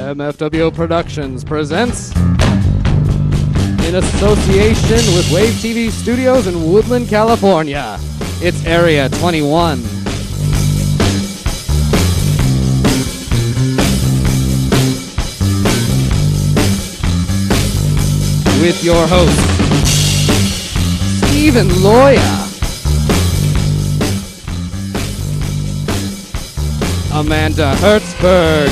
MFW Productions presents, in association with Wave TV Studios in Woodland, California, it's AREA21. With your host, Stephen Loya, Amanda Hertzberg,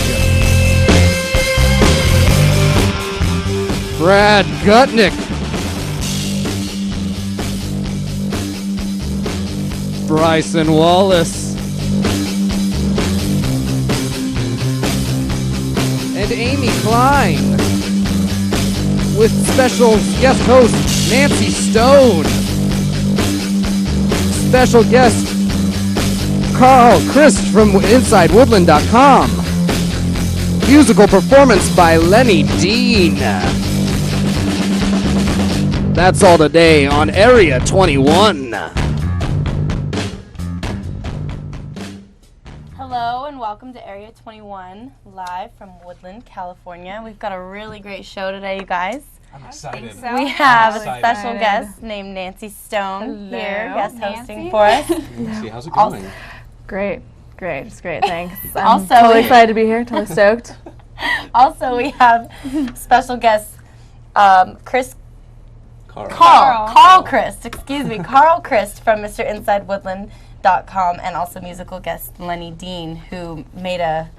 Brad Gutnik, Bryson Wallace, and Amy Klein, with special guest host Nancy Stone, special guest Carl Christ from InsideWoodland.com, musical performance by Lenny Dean. That's all today on AREA21. Hello and welcome to AREA21, live from Woodland, California. We've got a really great show today, you guys. I'm excited. We have a special guest named Nancy Stone here, guest hosting for us. Nancy, how's it going? Great, just great, thanks. I'm Also, totally excited to be here, totally stoked. Also, we have special guest Carl Christ from Mr. InsideWoodland.com, and also musical guest Lenny Dean, who made a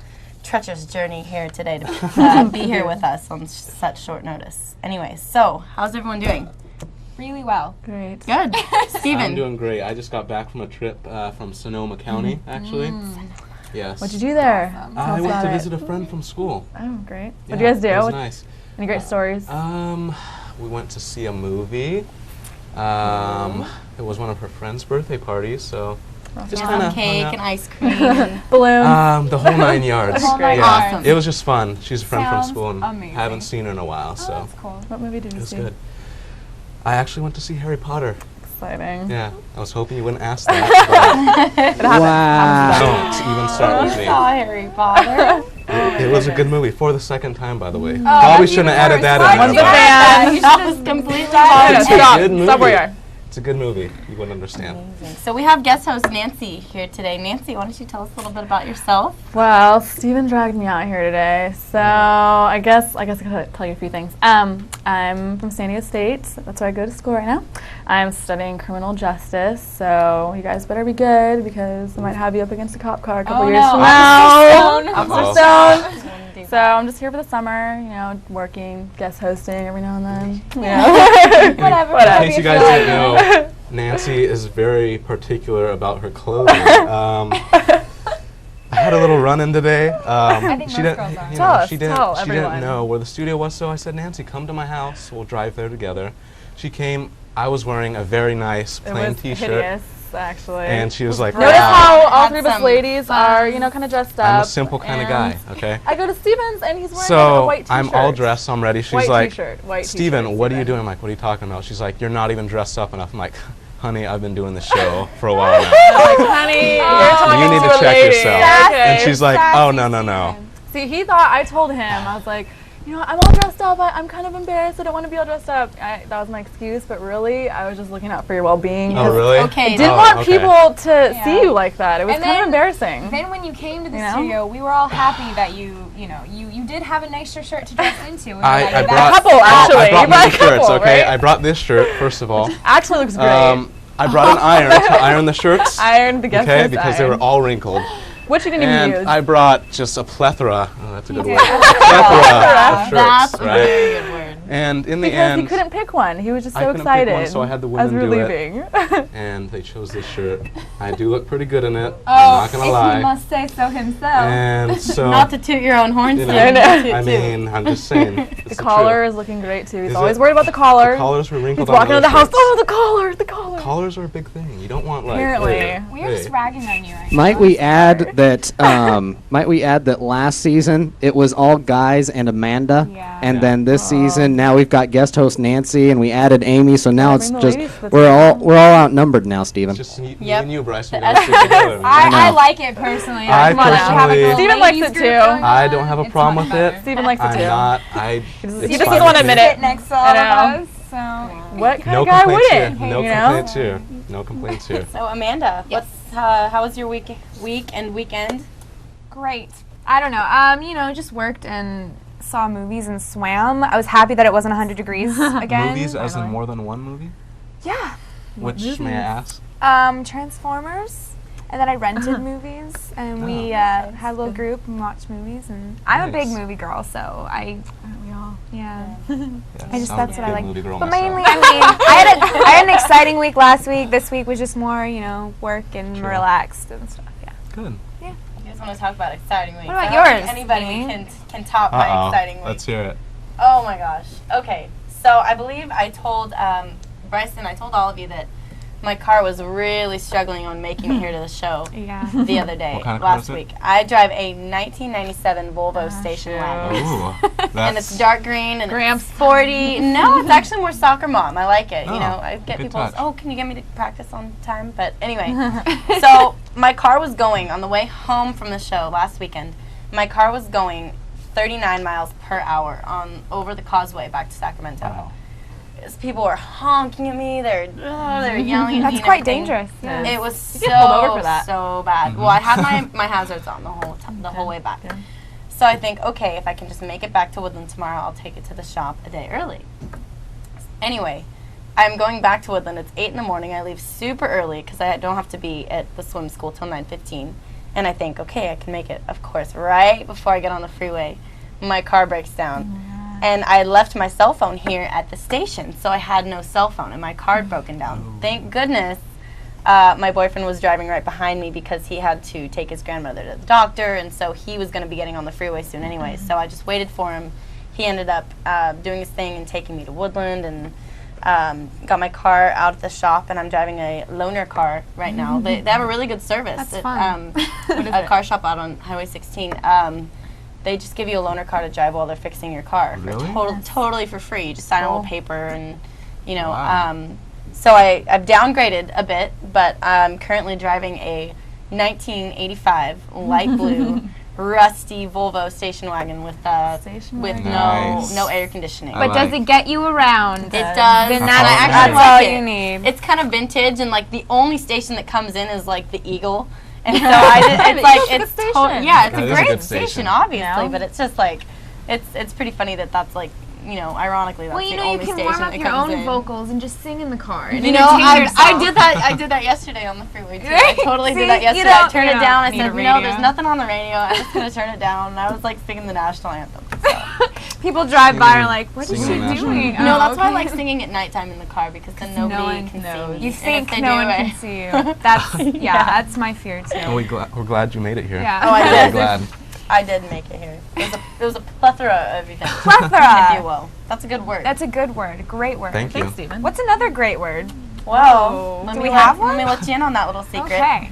treacherous journey here today to be here with us on such short notice. Anyways, so how's everyone doing? Really well. Great. Good. Steven. I'm doing great. I just got back from a trip from Sonoma County, actually. Yes. What'd you do there? Awesome. I went to visit a friend from school. Oh, great. Yeah, What'd you guys do? It was nice. Any great stories? We went to see a movie. It was one of her friend's birthday parties, so just kind of cake and ice cream. And Balloons. the whole 9 yards. The whole 9 yeah. yards. It was just fun. She's a friend from Sounds school, and amazing. haven't seen her in a while, so That's cool. What movie did it you was see? good. I actually went to see Harry Potter. Exciting. Yeah, I was hoping you wouldn't ask that. It happened. Wow. Don't even start with me. saw Harry Potter. It was a good movie for the second time, by the way. Oh, Probably that's shouldn't have even added worse. that Why in One's there. a but fan. You should just completely It's a Stop. good movie. Stop where you are. It's a good movie. You wouldn't understand. So we have guest host Nancy here today. Nancy, why don't you tell us a little bit about yourself? Well, Steven dragged me out here today, so I guess I could tell you a few things. I'm from San Diego State. That's where I go to school right now. I'm studying criminal justice, so you guys better be good because I might have you up against a cop car a couple years from now. Officer Officer Stone. So I'm just here for the summer, working, guest hosting every now and then. Whatever. In case you guys didn't know, Nancy is very particular about her clothing. I had a little run-in today. think she most didn't, girls are. you Tell know, us, she tell didn't everyone. know where the studio was, so I said, Nancy, come to my house. We'll drive there together. She came. I was wearing a very nice It plain was T-shirt, hideous, actually. and she was like, Notice wow, how all three of us Handsome. ladies are, kind of dressed up. I'm a simple kind of and guy, okay? I go to Steven's and he's wearing a So white T-shirt. I'm all dressed, so I'm ready. She's White like, T-shirt, white Steven, T-shirt, what are you Steven. doing? I'm like, what are you talking about? She's like, you're not even dressed up enough. I'm like, honey, I've been doing this show for a while now. I'm like, honey, you're talking You need to to a check lady. yourself. Okay. And she's like, oh, no. See, he thought, I told him, I was like, I'm all dressed up, I'm kind of embarrassed, I don't want to be all dressed up. That was my excuse, but really, I was just looking out for your well-being. Oh, really? Okay. I didn't Oh, want okay. people to Yeah. see you like that. It was And kind of then- embarrassing. Then when you came to the You know? studio, we were all happy that you did have a nicer shirt to dress into. We were I like, brought, couple, actually. I brought You brought many a couple, shirts, okay? right? I brought this shirt, first of all. Actually looks great. I brought an iron to iron the shirts. Ironed the guest Okay, host because they were iron. all wrinkled. Which you didn't And even use. I brought just a plethora. Oh, that's a good word. Plethora. Of That's shirts, a right? very good word. And in the because end, he couldn't pick one. He was just I so couldn't pick excited one, so I had the as women we were do it. leaving. and they chose this shirt. I do look pretty good in it. Oh, I'm not gonna if lie. he must say so himself. And so, Not to toot your own horn, you know, Steven, I you toot I too. mean, I'm just saying. The collar is looking great too. He's Is always it? worried about the collar. The collars were He's wrinkled on walking those into the house. shirts. Oh, the collar, the collar. Collars are a big thing. You don't want like. Apparently. hey, We are just hey. ragging on you right Might now. we add that last season it was all guys and Amanda, Yeah. and then this season and now we've got guest host Nancy, and we added Amy, so now it's bring the just ladies to the we're all table. outnumbered now, Steven. It's just me Yep. and you, Bryce. We gotta stick together. I know. like it personally. I Come on now. Have a personally- girl Steven ladies likes it group too. going I on. don't have a It's problem much with better. it. Steven likes it I'm too. not. He It's just fine doesn't want to with me. admit it. Sit next to all I of know. us. So What kind No of guy complaints here. wouldn't? No you know? complaints here. No complaints here. So Amanda, how was your week and weekend? great. I don't know. Just worked and saw movies and swam. I was happy that it wasn't 100 degrees again. Movies as in finally. more than one movie? Yeah. Which, may I ask? Transformers. And then I rented movies, and we had a little group and watched movies. And I'm a big Nice. movie girl, so Aren't we all? yeah. Yeah, just- I'm that's a what I big like. movie girl But myself. mainly, I had an exciting week last week. This week was just more, work and Sure. relaxed and stuff. Yeah. Good. You guys want to talk about exciting weeks? What about I don't think yours, Anybody Amy? can top my exciting week. Let's hear it. Oh my gosh. Okay. So I believe I told Bryson, I told all of you that my car was really struggling on making it here to the show Yeah. the other day, What kind of car last is it? week. I drive a 1997 Volvo station shoot. wagon. Ooh, And it's dark green and Gramps. it's 40. No, it's actually more soccer mom. I like it. Oh, I get good people, touch. oh, can you get me to practice on time? But anyway, so my car was going on the way home from the show last weekend. My car was going 39 miles per hour on over the causeway back to Sacramento. Wow. People were honking at me. They're yelling at me. That's and quite everything. dangerous. It was get pulled over for that. so bad. Well, I had my hazards on the whole way back. Yeah. So I think, okay, if I can just make it back to Woodland tomorrow, I'll take it to the shop a day early. Anyway, I'm going back to Woodland. It's 8 in the morning. I leave super early because I don't have to be at the swim school till 9:15. And I think, okay, I can make it. Of course, right before I get on the freeway, my car breaks down. And I left my cell phone here at the station, so I had no cell phone, and my car had broken down. Thank goodness my boyfriend was driving right behind me because he had to take his grandmother to the doctor, and so he was going to be getting on the freeway soon anyway. So I just waited for him. He ended up doing his thing and taking me to Woodland, and got my car out of the shop, and I'm driving a loaner car right now. They have a really good service. That's at, fun. a car shop out on Highway 16. They just give you a loaner car to drive while they're fixing your car. Really? Totally for free. You just sign a little paper and, Wow. so I've downgraded a bit, but I'm currently driving a 1985 light blue rusty Volvo station wagon with Station with wagon. Nice. no air conditioning. I But does like- it get you around? It does. Then and that's, I actually that's like all it. you need. It's kind of vintage, and like the only station that comes in is like the Eagle, and so it's like Eagle's a good it's station. yeah, it's Yeah, a it is a great good station, station. obviously, Yeah. but it's just like it's pretty funny that's like ironically that's well, the you only can station warm up that your comes own in. vocals and just sing in the car. And You know, entertain I yourself. did that yesterday on the freeway too. I Right? totally See, did that you yesterday. I don't- turned you it down. I don't said, need a no, radio. there's nothing on the radio. I'm just gonna turn it down. And I was like singing the national anthem. So. People drive by and are like, what is Singing she the national doing? anthem. No, Oh, that's why I okay. like singing at nighttime in the car because then no nobody one can knows. see me. You And if think they no do, one I- can see you. That's, that's my fear too. And we're glad you made it here. Yeah. Oh, I Very did. glad. I did make it here. It was a plethora of events. Plethora. If you will. That's a good word. That's a good word. A great word. Thank you. Thanks, Steven. What's another great word? well. Do we have one? Let me let you in on that little secret. Okay.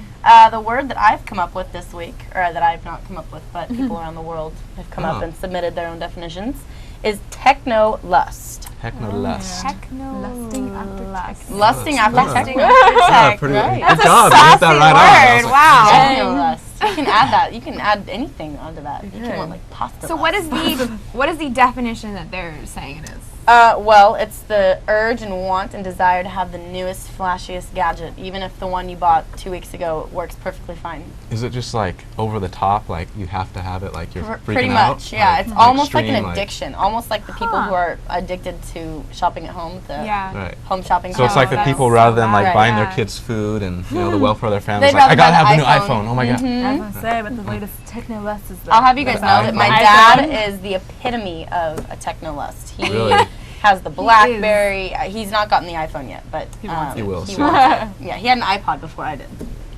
The word that I've come up with this week, or that I've not come up with, but people around the world have come up Oh. and submitted their own definitions, is techno-lust. Techno-lust. Lusting after Lust. Lusting after Lusting techno. Yeah, pretty right. good job. You hit that saucy right on. I was word. like, Wow. Techno-lust. You can add that. You can add anything onto that. You can want like pasta. So what is the definition that they're saying it is? Well, it's the urge and want and desire to have the newest, flashiest gadget, even if the one you bought 2 weeks ago works perfectly fine. Is it just like over the top, like you have to have it, like you're freaking Pretty out? much, yeah. Like, It's almost like extreme, an addiction, almost like the people who are addicted to shopping at home, the Yeah. Right. home shopping. So it's like the that's people so rather than like bad. buying Right. their kids food and the welfare of their families, They'd like I rather gotta buy have the the new iPhone. Oh my god. I was gonna say, but the latest techno lust is the. I'll have you guys The know that my iPhone. dad is the epitome of a techno-lust. He Really? has the BlackBerry. He's not gotten the iPhone yet, but He wants it. He will soon. wants it. Yeah, he had an iPod before I did.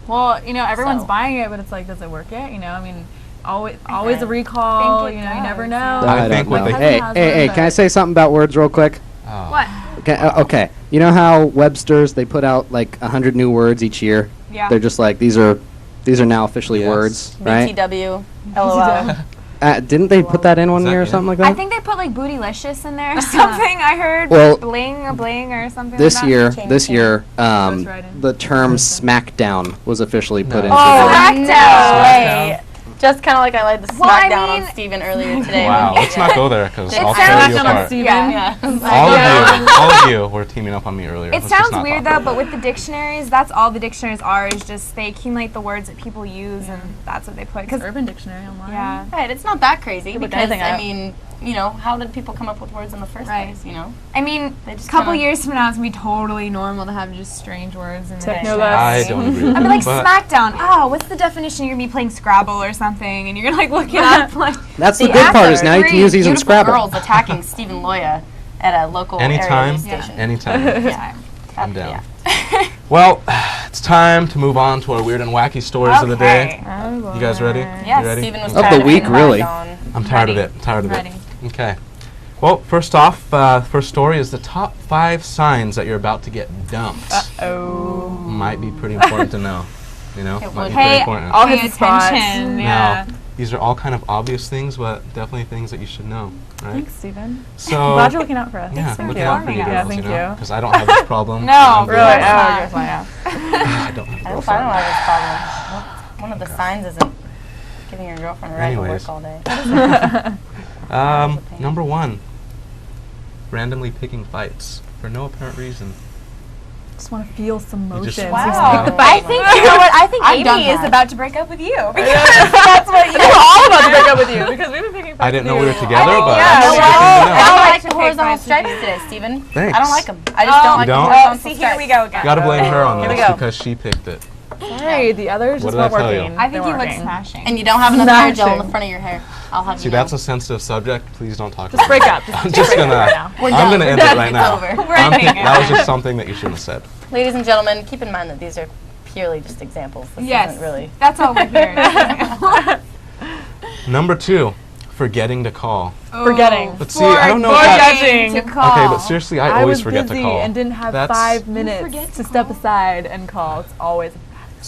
Well, everyone's So. buying it, but it's like, does it work yet? I mean, always Okay. a recall. Think it You does. never know. I think what they- Hey, can I say something about words real quick? Oh. What? Okay. You know how Webster's, they put out like 100 new words each year? Yeah. They're just like, these are now officially Yes. words, right? BTW, LOL. Didn't they put that in one Is that year or in? something like that? I think they put like bootylicious in there or something. I heard Well, bling or something. This like that. year, Ching, this ching. year, Ghostwriting. the term "smackdown" was officially put into No. the Smackdown. Wait. Just kind of like I laid the Well, I smackdown mean- on Steven earlier today. Wow, when he- let's not go there because It I'll sounds tear like you I'm on apart. Steven. Yeah. All of you were teaming up on me earlier. It Let's just sounds not weird talk though, about but it. with the dictionaries, that's all the dictionaries are. Is just they accumulate the words that people use, and that's what they put. Because Urban Dictionary online. yeah, Right, it's not that crazy look because, anything I up. mean, how did people come up with words in the first Right. place, you know? I mean, They a just couple kinda- years from now, it's gonna be totally normal to have just strange words in the Techno dictionary. I don't agree with I that. mean, like but Smackdown. Oh, what's the definition? You're gonna be playing Scrabble or something, and you're gonna like look it up. Like, That's the good part is now you can use these in beautiful Scrabble. girls attacking Stephen Loya at a local Anytime. area news station. anytime. Yeah. I'm down. Well, it's time to move on to our weird and wacky stories of the day. Okay. You guys ready? Yes, You ready? Stephen was Of tired the week, being really. lied on. I'm tired of Ready. it. Tired of Ready. it. Okay. Well, first off, first story is the top 5 signs that you're about to get dumped. Oh. Might be pretty important to know. It Might would. be pretty Hey, important. I'll pay hit the spots. attention. Yeah. Now, these are all kind of obvious things, but definitely things that you should know, right? Thanks, Steven. So, Glad you're looking out for us. yeah, Thank looking you. out for you Yeah, girls, thank you know, you. because I don't have this problem. No, I'm really? very- Oh, I you're don't have a I don't girlfriend. find out this problem. One of the signs isn't giving your girlfriend a ride to Anyways. work all day. Number 1, randomly picking fights for no apparent reason. Just want to feel some You motion. just- So Wow. just pick the I fight. think you know what? I think I've done Amy is that. about to break up with you. That's what you were all about to break up with you because we've been picking fights. I didn't know with we were you. together, Oh, but yeah, that's You know good what? to I know. don't I like like the to pick horizontal fights with stripes you. today, Steven. Thanks. I don't like them. I just don't like don't? the horizontal See, stripes. here we go again. Gotta blame her on Here we this go. because she picked it. Sorry, the others What just did I weren't tell you? working. I They think you weren't look working. smashing. And you don't have enough hair gel in the Smashing. front of your hair. I'll have See, you that's know. a sensitive subject. Please don't talk Just about break it. up. I'm just break up right gonna. now. We're I'm done. gonna end We're it done. right It's now. over. That was just something that you shouldn't have said. Ladies and gentlemen, keep in mind that these are purely just examples. This Yes, isn't really. that's all we're hearing. Number 2, forgetting to call. Forgetting. But see, I don't know if Forgetting. to call. Okay, but seriously, I always was forget busy to call. and didn't have That's- 5 minutes forget to to step call? aside and call. It's always.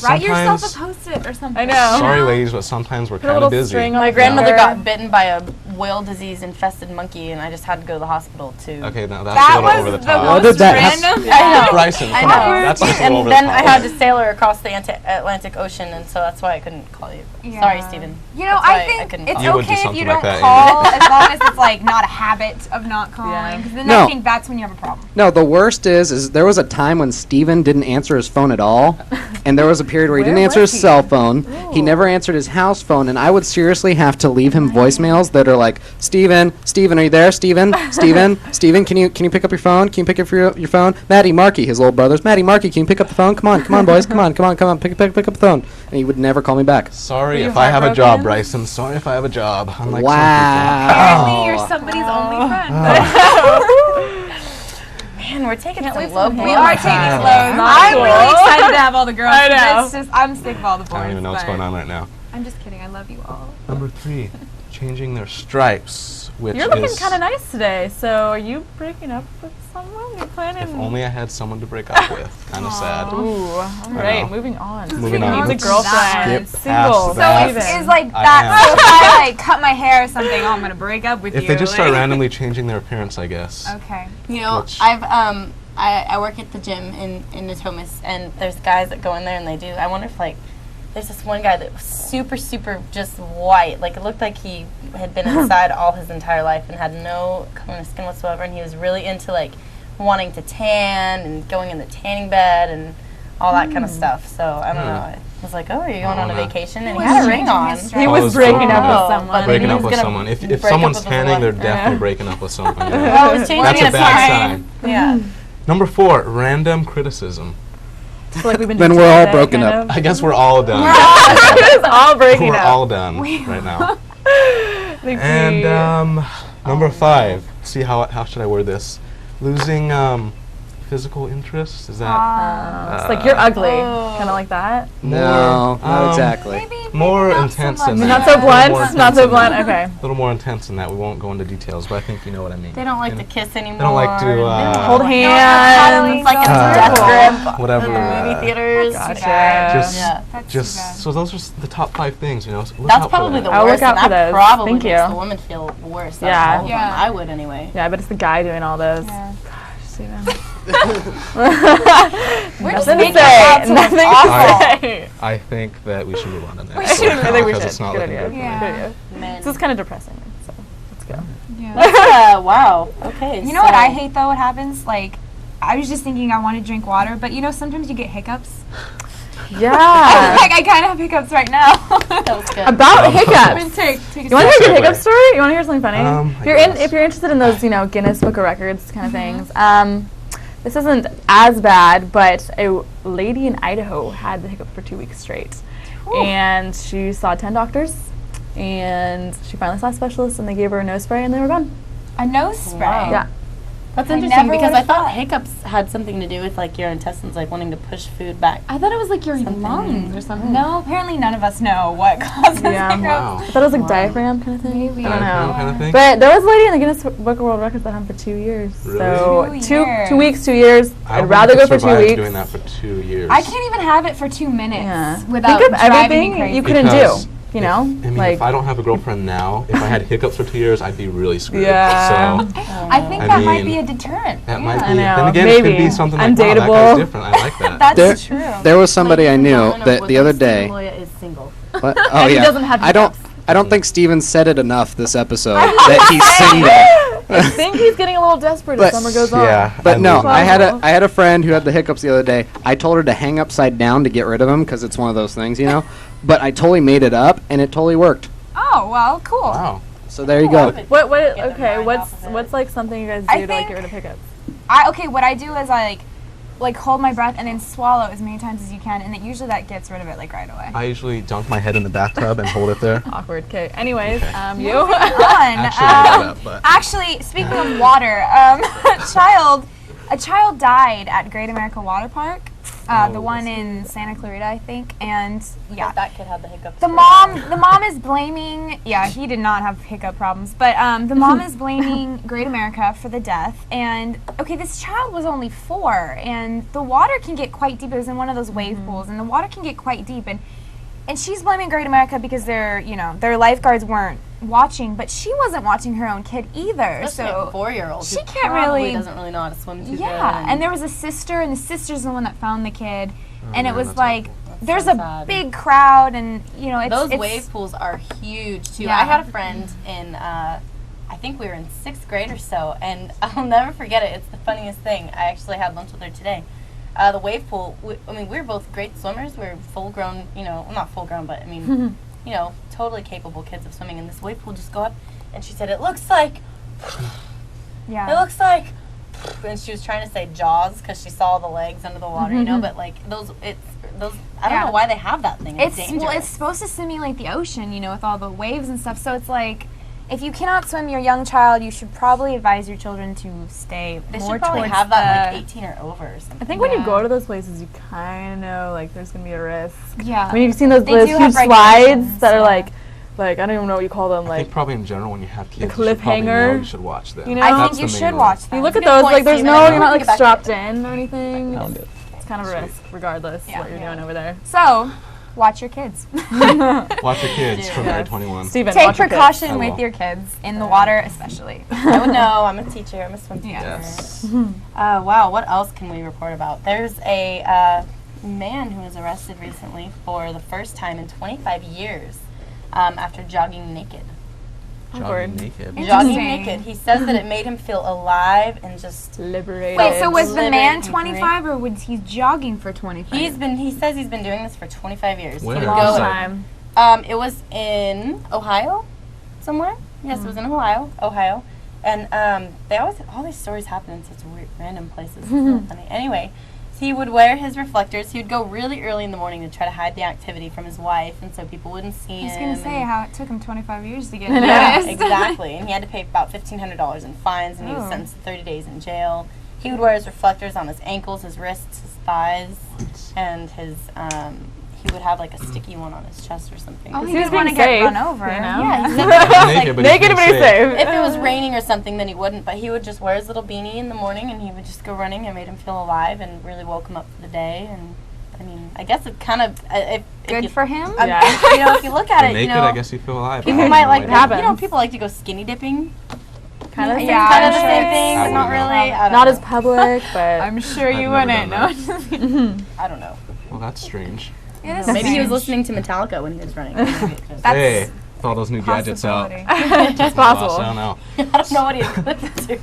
Write yourself Sometimes- a post-it or something. I know. Sorry, ladies, but sometimes we're Put a kind little of busy. string on My the grandmother finger. got bitten by a whale disease infested monkey, and I just had to go to the hospital to. Okay, now that's That a little over was the the top. What most did that- random. I know. Bryson, I come know. on. That's just a little And over then the I top. had to sail her across the Atlantic Ocean, and so that's why I couldn't call you. Yeah. Sorry, Stephen. You know, That's why I I think couldn't it's call. You would do okay if something you like don't that, call as long as it's like not a habit of not calling. Because then No. I think that's when you have a problem. No, the worst is there was a time when Steven didn't answer his phone at all, and there was a period where he Where didn't answer was his he? cell phone. He never answered his house phone, and I would seriously have to leave him voicemails that are like, Steven, are you there? Steven, Steven, can you pick up your phone? Can you pick up your phone? Maddie, Marky, his little brothers. Maddie, Marky, can you pick up the phone? Come on, boys, come on, pick up the phone. And he would never call me back. Sorry you if I have a job, heartbroken? Bryson. Sorry if I have a job. Unlike Wow. Apparently, you're somebody's only friend. Man, we're taking Can't some leave low some blows. We are taking it slow. Not I'm cool. really excited to have all the girls. I but know. It's just I'm sick of all the boys. I don't even know what's but going on right now. I'm just kidding. I love you all. Number 3, changing their stripes, which You're looking is kind of nice today. So are you breaking up with someone? You're planning? if only I had someone to break up with. Kind of sad. Ooh, all know. right. Moving on. Moving on. Needs a Let's girlfriend. skip Single. past So that. it's like I that. am. So if I like cut my hair or something, oh, I'm gonna break up with If you. they just start like- randomly changing their appearance, I guess. Okay. You know, Which- I work at the gym in Natomas, and there's guys that go in there and they do. I wonder if like there's this one guy that was super just white, like it looked like he had been inside all his entire life and had no color of skin whatsoever, and he was really into like wanting to tan and going in the tanning bed and all that kind of stuff. So I don't know. I was like, oh, are you going on a wanna- vacation? And He he had was a ring changing on. his stripes. He Oh, was it's breaking cool. up Oh, with but someone. Breaking he up was with gonna someone. If break up someone's with the tanning, one. they're definitely breaking up with someone. Oh, Yeah. I was changing That's a it bad sign. Yeah. Number 4, random criticism. So like we've been Then doing we're all today, broken kind up. of. I guess we're all done. It's all breaking We're up. all done right now. Like And we- number 5. See how should I word this? Losing physical interests. Is that It's like you're ugly, kind of like that. No, not exactly. Maybe more not intense so than much. that? Not so blunt. More Not intense so than blunt. that. Okay. A little more intense than that. We won't go into details, but I think you know what I mean. They don't like You to know? kiss anymore. They don't like to Hold cuddling, hands. It's like a Oh, death terrible. grip Whatever. in the movie theaters. Gotcha. Just, Yeah. That's too bad. just so those are the top 5 things, you know. So look That's out for probably that. the I'll look worst, out and for that those. probably Thank makes you. the woman feel worse. Yeah. Out of all of them. Yeah. I would anyway. Yeah, I bet it's the guy doing all those. Yeah. Gosh, Steven. We're just Nothing to making say. out to Nothing awful. to say. I think that we should move on to the We next should. one, I think we because should. it's not Good looking idea. good for me. Yeah. Good idea. Men. This is kind of depressing, so let's go. Wow. Okay. You know what I hate though? What happens? Like, I was just thinking I want to drink water, but you know sometimes you get hiccups. Yeah. Like I kind of have hiccups right now. That was good. About hiccups. Take You want to hear a good Segue. hiccup story? You want to hear something funny? I If you're guess. if you're interested in those, Guinness Book of Records kind of things, this isn't as bad, but a lady in Idaho had the hiccups for 2 weeks straight, and she saw 10 doctors, and she finally saw a specialist, and they gave her a nose spray, and they were gone. A nose spray. Wow. Yeah. That's I interesting never because I would've thought thought. hiccups had something to do with like your intestines, like wanting to push food back. I thought it was like your Something. lungs or something. No, apparently none of us know what causes Yeah. hiccups. Wow. I thought it was like diaphragm kind of thing. Maybe. I don't know. Kind of thing? But there was a lady in the Guinness Book of World Records that had them for 2 years. Really? So 2 two years. 2 weeks, 2 years. I I'd don't rather think go I for 2 survived weeks. doing that for 2 years. I can't even have it for 2 minutes Yeah. without Think of driving me everything crazy. you couldn't Because do. You know, I mean, like if I don't have a girlfriend now, if I had hiccups for 2 years, I'd be really screwed. Yeah. So I think I that might mean, be a deterrent. that Yeah. might I be. know. Then again, it could Maybe. be something like, wow, that Undateable. guy's different. I like that. That's There- true. There was somebody I knew Woman of that the other Woodland, day. Stephen Loya is single. What? Oh he yeah. doesn't have I don't. hiccups. I don't think Steven said it enough this episode that he's single. I think he's getting a little desperate But- as summer goes on. Yeah. But no, believe it. I had a friend who had the hiccups the other day. I told her to hang upside down to get rid of them because it's one of those things, you know. But I totally made it up, and it totally worked. Oh well, cool. Wow. So there you go. What? Get the Okay. mind What's off of it. what's like something you guys I do to like think- get rid of hiccups? Okay, what I do is I like hold my breath and then swallow as many times as you can, and usually that gets rid of it like right away. I usually dunk my head in the bathtub and hold it there. Awkward. Okay. Anyways, you. Fun. Actually, I made it up, but Actually, speaking of water, a child died at Great America Water Park, the one in Santa Clarita, I think, and yeah. That kid had the hiccups. The for- mom is blaming, yeah, he did not have hiccup problems, but the mom is blaming Great America for the death. And okay, this child was only 4, and the water can get quite deep. It was in one of those wave pools, and the water can get quite deep. And she's blaming Great America because their lifeguards weren't watching, but she wasn't watching her own kid either. Especially a So 4-year-old. she who can't probably really- doesn't really know how to swim too good. yeah, and there was a sister, and the sister's the one that found the kid, and it man, was that's like. awful. There's so a sad. big crowd, and it's Those it's, wave pools are huge too. Yeah. I had a friend in, I think we were in 6th grade or so, and I'll never forget it. It's the funniest thing. I actually had lunch with her today. The wave pool. We were both great swimmers. We were full-grown, well, not full-grown, but I mean, totally capable kids of swimming. And this wave pool just go up, and she said, "It looks like." Yeah. It looks like, and she was trying to say Jaws because she saw the legs under the water, but like those. I don't Yeah. know why they have that thing. It's dangerous. Well, it's supposed to simulate the ocean, with all the waves and stuff. So it's like, if you cannot swim your young child, you should probably advise your children to stay They more should probably towards have that the, like 18 or over or something. I think when you Yeah. go to those places, you kind of know like there's gonna be a risk. Yeah. I mean, you've seen those They do huge have slides regulations, that are yeah. like I don't even know what you call them. I Like think probably in general, when you have kids, The you should probably know cliffhanger, you should watch them. you know? I That's think you the main should rule. watch them. you look at That's a good those, point, like there's Steven. no, I you're know not we like can get back strapped to in or anything. Found it. It's kind of a risk, regardless Yeah. what you're doing over there. So, watch your kids. Watch your kids from Yes. AREA21. Steven, Take watch your kids. I precaution will. with your kids in the water, especially. I would know. I'm a teacher. I'm a swim teacher. Yes. Wow. What else can we report about? There's a man who was arrested recently for the first time in 25 years after jogging naked. Jogging Awkward. naked. Jogging Interesting. naked. He says that it made him feel alive and just. Liberated. Wait, so was the Living man and 25 or was he jogging for 25? He says he's been doing this for 25 years. Where? He would long go. time? It was in Ohio, somewhere. Yes, it was in Ohio, and they always all these stories happen in such weird, random places. It's so funny. Anyway, so he would wear his reflectors. He would go really early in the morning to try to hide the activity from his wife, and so people wouldn't see him. I was going to say and- how it took him 25 years to get Yeah, noticed. exactly. And he had to pay about $1,500 in fines, and he was Oh. sentenced to 30 days in jail. He would wear his reflectors on his ankles, his wrists, his thighs, and his he would have like a sticky one on his chest or something. Oh, he He was didn't want to being get safe, run over. you know? Yeah, he said He's that, naked, but Naked he's but he's being safe. safe. if it was raining or something, then he wouldn't. But he would just wear his little beanie in the morning, and he would just go running, and made him feel alive, and really woke him up for the day. And I mean, I guess it kind of if Good you, for him. Yeah. you know, if you look at You're it, naked, you know, I guess you feel alive. people I have might no like idea. happen. you know, people like to go skinny dipping. Kind of Yeah, kind of the sure. same thing, I but not wouldn't really. know. I don't Not know. as public, but I'm sure you I've never wouldn't. done No. I don't know. Well, that's strange. It is Maybe he was strange. listening to Metallica when he was running. That's Hey, with all those new gadgets out. possibility. it's possible. I don't know. I don't know what he listened to.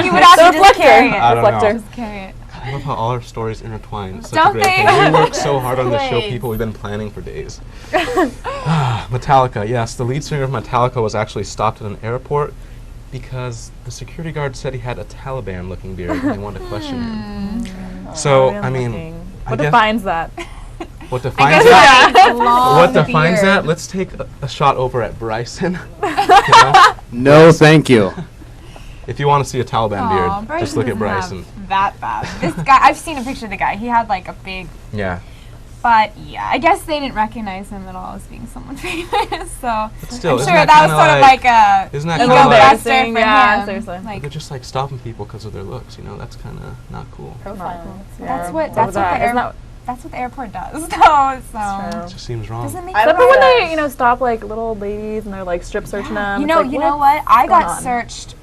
He would actually The just carry reflector. it. I don't know. Reflector. Just carry it. I love how all our stories intertwine. It's such Don't a great they? thing. We worked so hard on this show, Please. people. We've been planning for days. Metallica, yes. The lead singer of Metallica was actually stopped at an airport because the security guard said he had a Taliban-looking beard and they wanted to question him. So, I mean, What I guess defines that? what I defines guess that? that's a long What defines beard. that? Let's take a shot over at Bryson. You know? No, thank you. If you want to see a Taliban Aw, beard, Bryson just look at doesn't Bryson. have that bad. This guy, I've seen a picture of the guy. He had like a big, Yeah. but yeah, I guess they didn't recognize him at all as being someone famous. So But still, I'm isn't sure that that was kinda sort of like a Isn't that A kind little of like... buster embarrassing, for yeah, him. seriously. Like They're just like stopping people because of their looks, you know? That's kind of not cool. Profiling. that's what Isn't that that's what the airport does. So It just seems wrong. doesn't make I Except would for when say- they, stop like little ladies and they're like strip searching them. You It's know, like, you know what? I going got on? searched.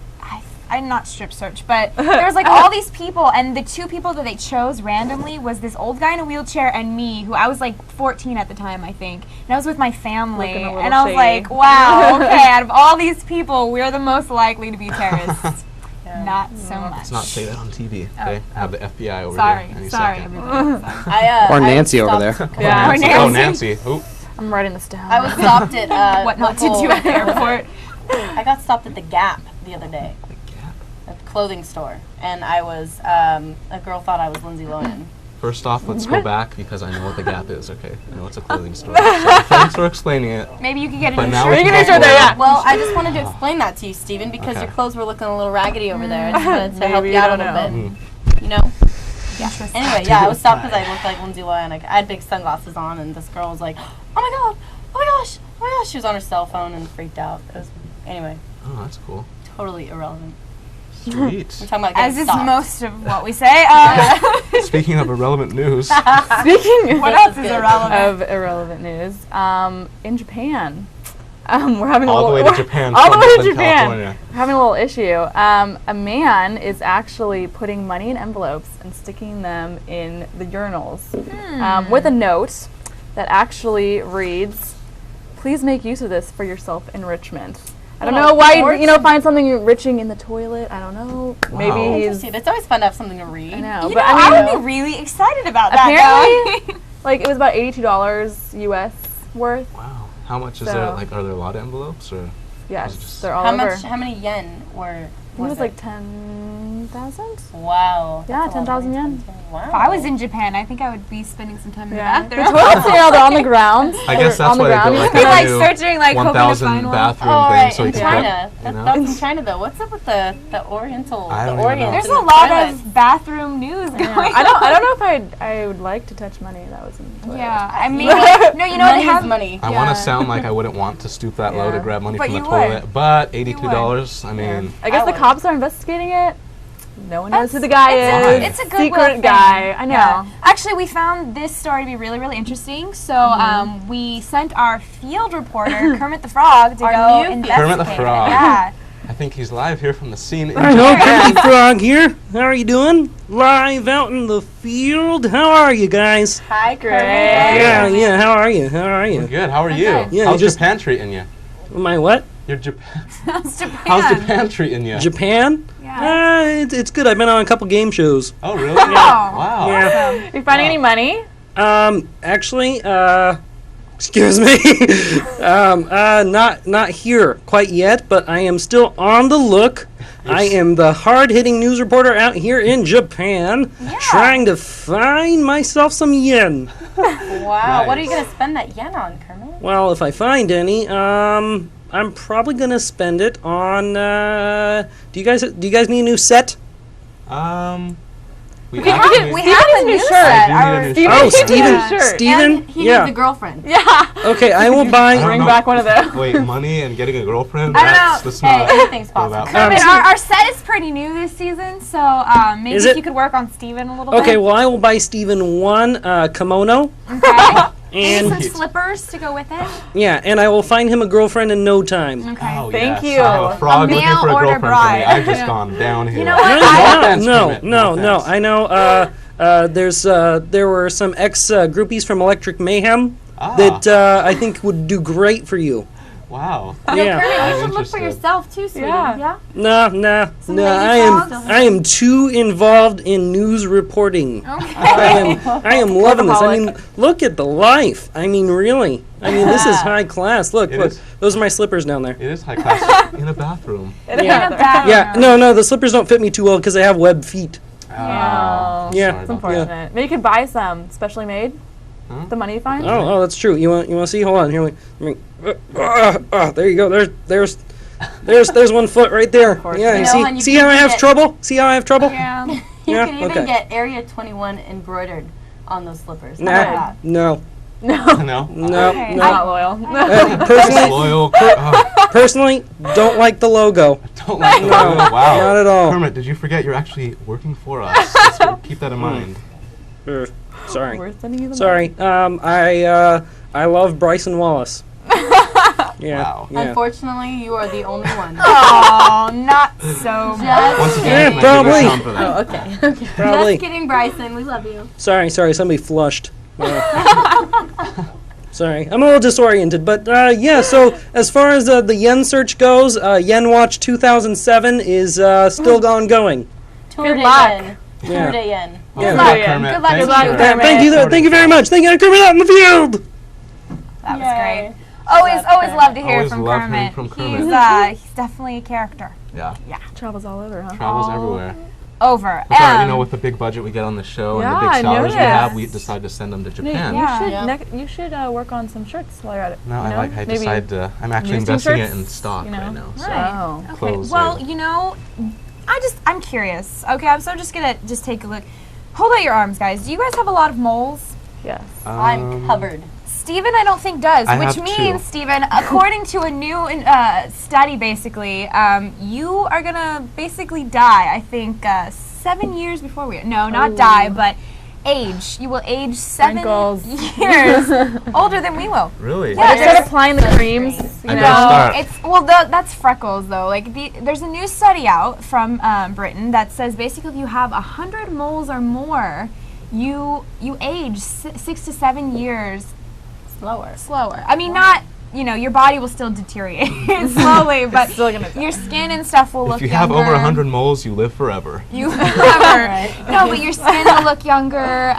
I'm not strip searched, but there was like all these people, and the two people that they chose randomly was this old guy in a wheelchair and me, who I was like 14 at the time, I think, and I was with my family, Looking a little and I was shady. like, wow, okay, out of all these people, we're the most likely to be terrorists. Yeah. Not so much. Let's not say that on TV, okay? Have the FBI over Sorry, here any sorry, second. everybody. Sorry. I, Or I Nancy over stopped- there. Yeah. Or Nancy. Oh, Nancy. Nancy. Ooh. I'm writing this down. I was stopped at What not to local- do at the airport. I got stopped at the Gap the other day, The Gap. at the clothing store, and I was a girl thought I was Lindsay Lohan. First off, let's go back because I know what the Gap is, okay? I know it's a clothing store. So thanks for explaining it. Maybe you could get But an now insurance. we can can insure go there, forward. yeah. Well, I just wanted to explain that to you, Stephen, because Okay. your clothes were looking a little raggedy over there. I just wanted to help Maybe you you out a don't little know. bit. You know? Interesting. Anyway, yeah, I was stopped because I looked like Lindsay Lohan. I had big sunglasses on, and this girl was like, "Oh my god, oh my gosh, oh my gosh!" She was on her cell phone and freaked out. It was anyway, Oh, that's cool. totally irrelevant. Sweet. We're talking about As getting is stopped. most of what we say. Speaking of irrelevant news, Speaking What This else is is good. irrelevant? of irrelevant news, in Japan, we're having all the a way little, to Japan all the from way to Woodland, Japan. California. We're having a little issue. A man is actually putting money in envelopes and sticking them in the urinals with a note that actually reads, "Please make use of this for your self-enrichment." I don't know why find something enriching in the toilet. I don't know. Wow. Maybe he's Interesting. It's always fun to have something to read. I know, You but know, I mean, would be really excited about that. apparently, though. like it was about $82 US worth. Wow. How much is So- there? Like, are there a lot of envelopes or? Yes, just- they're all How over. much? How many yen were? I think it was like 10,000. Wow. Yeah, that's a lot of 10,000 money yen. to spend. Wow. If I was in Japan, I think I would be spending some time in Yeah, the the bathroom. toilets, they're on the ground. I guess They're on that's the why they ground. built like Be a like new searching, like hoping to 1,000 find one. bathroom Oh, thing right, so in you can China. get, you know? That's in China, though. What's up with the Oriental? I The don't even know. Orient. There's in a the lot toilet? of bathroom news going on. I don't know if I would like to touch money that was in the toilet. Yeah, I mean, Money- no, you know money they have is money. I Yeah. want to sound like I wouldn't want to stoop that low to Yeah. grab money But from the you toilet, would. but $82, I mean, I guess I the would. cops are investigating it. No one knows That's- who the guy is. It's a good secret guy. I know. Yeah. Actually, we found this story to be really, really interesting. So we sent our field reporter Kermit the Frog to Our go new investigate. Kermit the it. Frog. Yeah. I think he's live here from the scene. Hello, Kermit Frog here. How are you doing? Live out in the field. How are you guys? Hi, Great. Kermit. Yeah. How are you? How are We're you? good. How are you? good. Yeah, How's just- Japan treating you? My what? Your Japan. How's Japan? How's Japan treating you? Japan? Yeah. It's good. I've been on a couple game shows. Oh, really? Wow. Wow. Yeah. You finding any money? Actually, excuse me. Not here quite yet, but I am still on the look. I am the hard-hitting news reporter out here in Japan, trying to find myself some yen. Wow. What are you Nice. going to spend that yen on, Kermit? Well, if I find any, I'm probably gonna spend it on. Do you guys need a new set? We We have actually. a new shirt. I do need a new shirt. Steven, And he yeah. needs a girlfriend. Yeah. Okay, I will I buy. don't Bring know. back one of those. Wait, money and getting a girlfriend? I don't That's know. not. Anything's possible. about- Kermit, our set is pretty new this season, so maybe Is if it? you could work on Steven a little Okay, bit. well, I will buy Steven one kimono, Okay. and Some slippers to go with it. yeah, and I will find him a girlfriend in no time. Okay. Oh, Thank yes. you. I have a frog A looking for a mail order girlfriend for me. bride. I've just Yeah. gone downhill. You know what? No, offense, no, Kermit, no, no no. offense. I know. There were some ex groupies from Electric Mayhem that I think would do great for you. Wow. Yeah. Kermit, you I'm should look for interested. yourself too, sweetie. Yeah. No. lady I am too involved in news reporting. I am loving this. I mean, look at the life. I mean, really. I mean, this is high class. Look, It look. is. Those are my slippers down there. It is high class in a bathroom. Yeah. Yeah. No. The slippers don't fit me too well because I have webbed feet. Oh, Yeah. sorry It's about that. Unfortunate. Maybe you could buy some specially made. Huh? The money you find. Oh, that's true. You want to see? Hold on. Here, let me. There you go. There's 1 foot right there. Yeah. You You know, and you see can how I have get- trouble? See how I have trouble? Yeah. You Yeah? can even Okay. get AREA21 embroidered on those slippers. How Nah. about that? No. No. No. Okay. No. Not loyal. Personally, Disloyal. Oh, personally, don't like the logo. don't like the No, logo. Wow. not at all. Kermit, did you forget you're actually working for us? Let's keep that in mind. Sorry. We're sending you the Sorry. I love Bryson Wallace. Yeah. Wow. Yeah. Unfortunately, you are the only one. Oh, not so much. Just Once again, Yeah, can I give probably. you some for that? okay. Probably. Just kidding, Bryson. We love you. Sorry. Somebody flushed. Sorry. I'm a little disoriented, but yeah. So as far as the yen search goes, Yen Watch 2007 is still ongoing. Tour de luck. yen. Tour Yeah. de yen. Yeah. Good luck. luck, Yeah. Kermit. Good luck Thanks to you. for- Thank you very much. Thank you, Kermit out in the field. That was Yay. great. Always love to hear Always from love Kermit. hearing from Kermit. He's definitely a character. Yeah. Travels all over, huh? Travels everywhere. Over. That's all right, you know, with the big budget we get on the show and Yeah, the I big salaries we noticed. have, we decide to send them to Japan. Yeah. You should work on some shirts while you're at it. No, you know? I Maybe decide to. I'm actually news investing it t-shirts, in stock you know? right now. So Right. Oh. Okay. clothes Well, later. you know, I'm curious. Okay, I'm just gonna take a look. Hold out your arms, guys. Do you guys have a lot of moles? Yes. I'm covered. Steven, I don't think does, I which have means, two. Steven, according to a new study, basically, you are gonna basically die. I think 7 years before we. No, not die, but age. You will age 7 Wrinkles. years older than we will. Really? Yeah, Start applying the creams. I You better know. start. It's that's freckles though. Like there's a new study out from Britain that says basically if you have 100 moles or more, you age 6 to 7 years slower. I mean, not your body will still deteriorate slowly, but Still gonna die. your skin and stuff will look If you younger. have over 100 moles, you live forever. You forever. No, but your skin will look younger.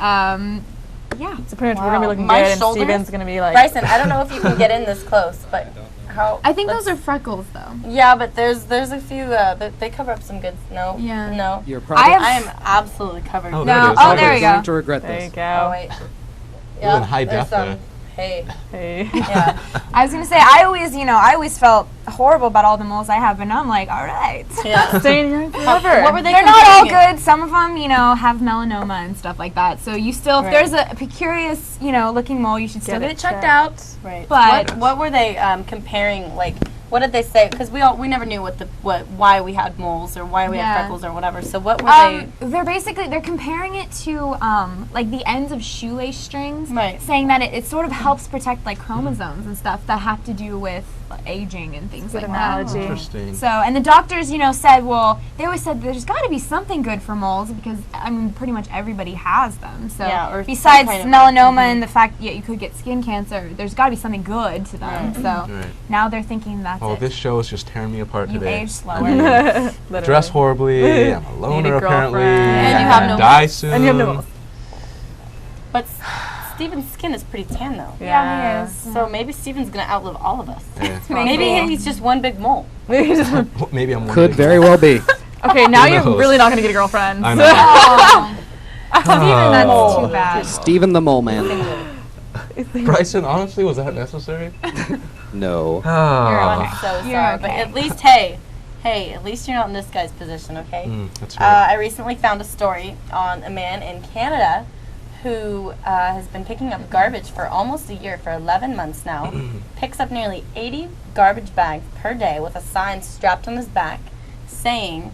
Yeah. So pretty much we're gonna be looking My good, and shoulders? Steven's gonna be like. Bryson, I don't know if you can get in this close, but how? I think let's- those are freckles though. Yeah, but there's a few. They cover up some good. No. Yeah. No. You're probably have- I am absolutely covered. Oh, No. there it is. Oh, Okay. there we go. going to regret There you this. go. Oh wait. in high there's def some. there. Hey. Hey. Yeah. I was gonna say I always felt horrible about all the moles I have, but now I'm like, all right. Yeah. Staying here forever. What were they? They're not all comparing it? good. Some of them, have melanoma and stuff like that. So you still, if Right. there's a curious, looking mole, you should still Get get it it checked checked. out. Right. But- what were they comparing? Like, what did they say? Because we never knew why we had moles or why we Yeah. had freckles or whatever. So what were They're comparing it to like the ends of shoelace strings, Right. saying that it sort of helps protect like chromosomes and stuff that have to do with aging and things Good like that. analogy. Interesting. So, and the doctors, said, well, they always said there's got to be something good for moles because, pretty much everybody has them. So, Yeah, or some besides kind of- melanoma and the fact that you could get skin cancer, there's got to be something good to them. So, Right. now they're thinking that's Oh, it. this show is just tearing me apart You today. age slower. Literally. Dress horribly. I'm a loner apparently. girlfriend. And you I'm have gonna no die soon. And you have no moles. But Steven's skin is pretty tan though. Yeah, he is. So maybe Steven's gonna outlive all of us. Yeah. Maybe he's just one big mole. Maybe I'm one Could big very well be. Okay, now Who you're knows? really not gonna get a girlfriend. I know. Oh, Oh. that's too bad. Steven the Mole Man. Bryson, honestly, was that necessary? No. Ah. I'm so sorry, You're but okay. at least, hey, at least you're not in this guy's position, okay? That's right. I recently found a story on a man in Canada who has been picking up garbage for almost a year, for 11 months now. Picks up nearly 80 garbage bags per day with a sign strapped on his back saying,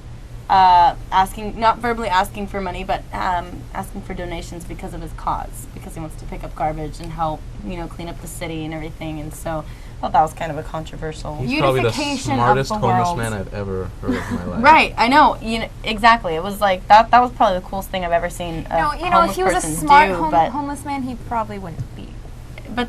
not verbally asking for money, but asking for donations because of his cause, because he wants to pick up garbage and help, clean up the city and everything. And so I thought that was kind of a controversial. He's probably the Unification of smartest the homeless world. man I've ever heard of in my life. Right, I know. Exactly. It was like that was probably the coolest thing I've ever seen a No, homeless if he was a person smart do, but homeless man, he probably wouldn't be. but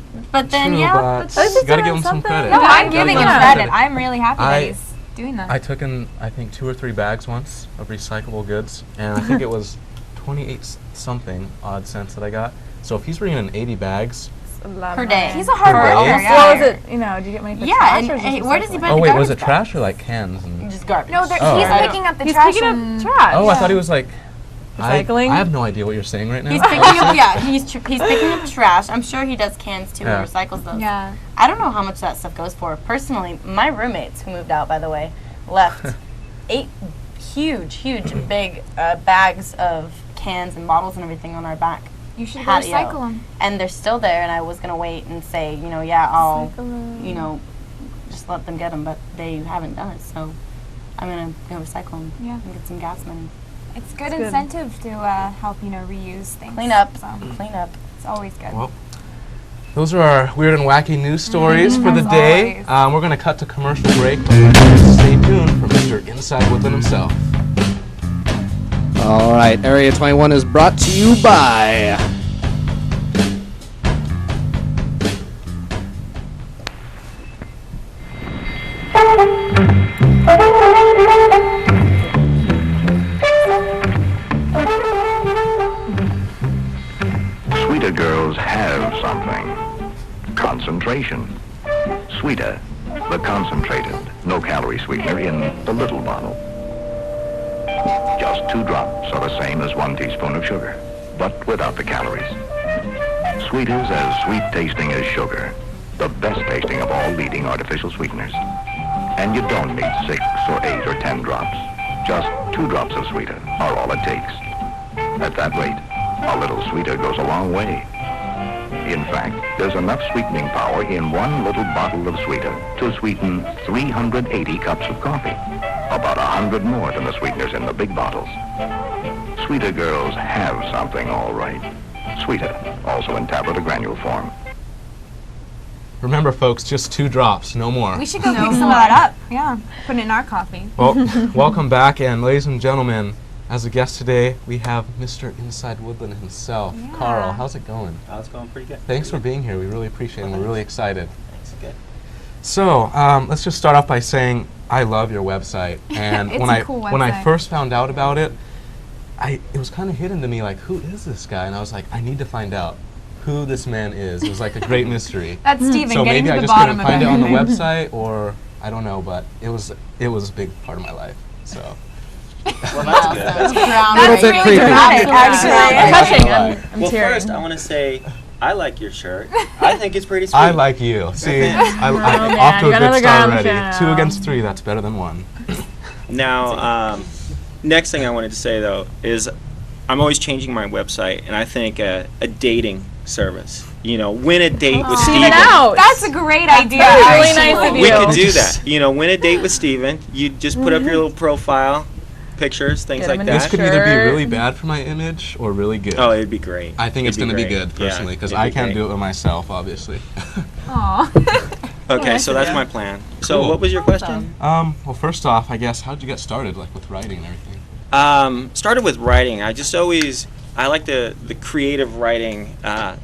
then True, yeah, but but you gotta give him some credit. No, You I'm gotta giving give him some credit. I'm really happy that he's doing that. I took in, I think, 2 or 3 bags once of recyclable goods, and I think it was 28 something odd cents that I got. So if he's bringing in 80 bags, per day. He's a hard Per worker. day? Yeah. Well, is it, do you get money for trash or is it just where does he recycling? put oh the wait, garbage was it bags? trash or like cans? And Just garbage. No, Oh. he's I picking up the He's trash. picking and- up trash. oh, I thought he was like Recycling? I have no idea what you're saying right now. He's picking up, he's picking up trash. I'm sure he does cans too Yeah. and recycles those. Yeah. I don't know how much that stuff goes for. Personally, my roommates who moved out, by the way, left 8 huge, big bags of cans and bottles and everything on our back You should go patio. recycle them. And they're still there, and I was going to wait and say, I'll, just let them get them, but they haven't done it, so I'm going to go recycle them Yeah. and get some gas money. It's good good. incentive to help, reuse things. Clean up. So Clean up. it's always good. Well, those are our weird and wacky news stories for the As day. always. We're going to cut to commercial break, but stay tuned for Mr. Inside Woodland himself. All right, Area 21 is brought to you by. Sweeter girls have something. Concentration. Sweeter, the concentrated, no-calorie sweetener in the little bottle. Just 2 drops are the same as 1 teaspoon of sugar, but without the calories. Sweet is as sweet-tasting as sugar, the best tasting of all leading artificial sweeteners. And you don't need 6 or 8 or 10 drops. Just 2 drops of sweeter are all it takes. At that rate, a little sweeter goes a long way. In fact, there's enough sweetening power in 1 little bottle of sweeter to sweeten 380 cups of coffee. About 100 more than the sweeteners in the big bottles. Sweeter girls have something, all right. Sweeter, also in tablet or granule form. Remember, folks, just 2 drops, no more. We should go pick some of that up. Yeah. Put it in our coffee. Well, welcome back, and ladies and gentlemen, as a guest today, we have Mr. Inside Woodland himself, Yeah. Carl. How's it going? Oh, it's going pretty good. Thanks for being here. We really appreciate it. We're really excited. Thanks. Good. So, let's just start off by saying I love your website, and It's when a I cool when I website. first found out about it, it was kind of hidden to me, like, who is this guy? And I was like, I need to find out who this man is. It was like a great mystery. That's Steven So getting maybe to I the just bottom couldn't of find it on the everything. website, or I don't know, but it was a big part of my life. So. Well, that's good. That's good. That's bit really creepy. dramatic, actually. Touching. Well, I'm tearing. first, I want to say I like your shirt. I think it's pretty sweet. I like you. See, I'm man, off to you a got good another guy start on the already. show. 2 against 3, that's better than 1. Now, next thing I wanted to say, though, is I'm always changing my website, and I think a dating service. Win a date with Steven Steven. out. That's a great idea. really actually. nice of We you. could do that. Win a date with Steven. You just put up your little profile, pictures, things Get him like in This that. could either be Shirt. really bad for my image or really good. Oh, it'd be great. I think it's It'd going to be great. good, personally, because it'd I be can't great. do it with myself, obviously. Aw. Okay, so that's my plan. So, Cool. what was your question? Well, first off, I guess, how'd you get started, like, with writing and everything? Started with writing. I like the creative writing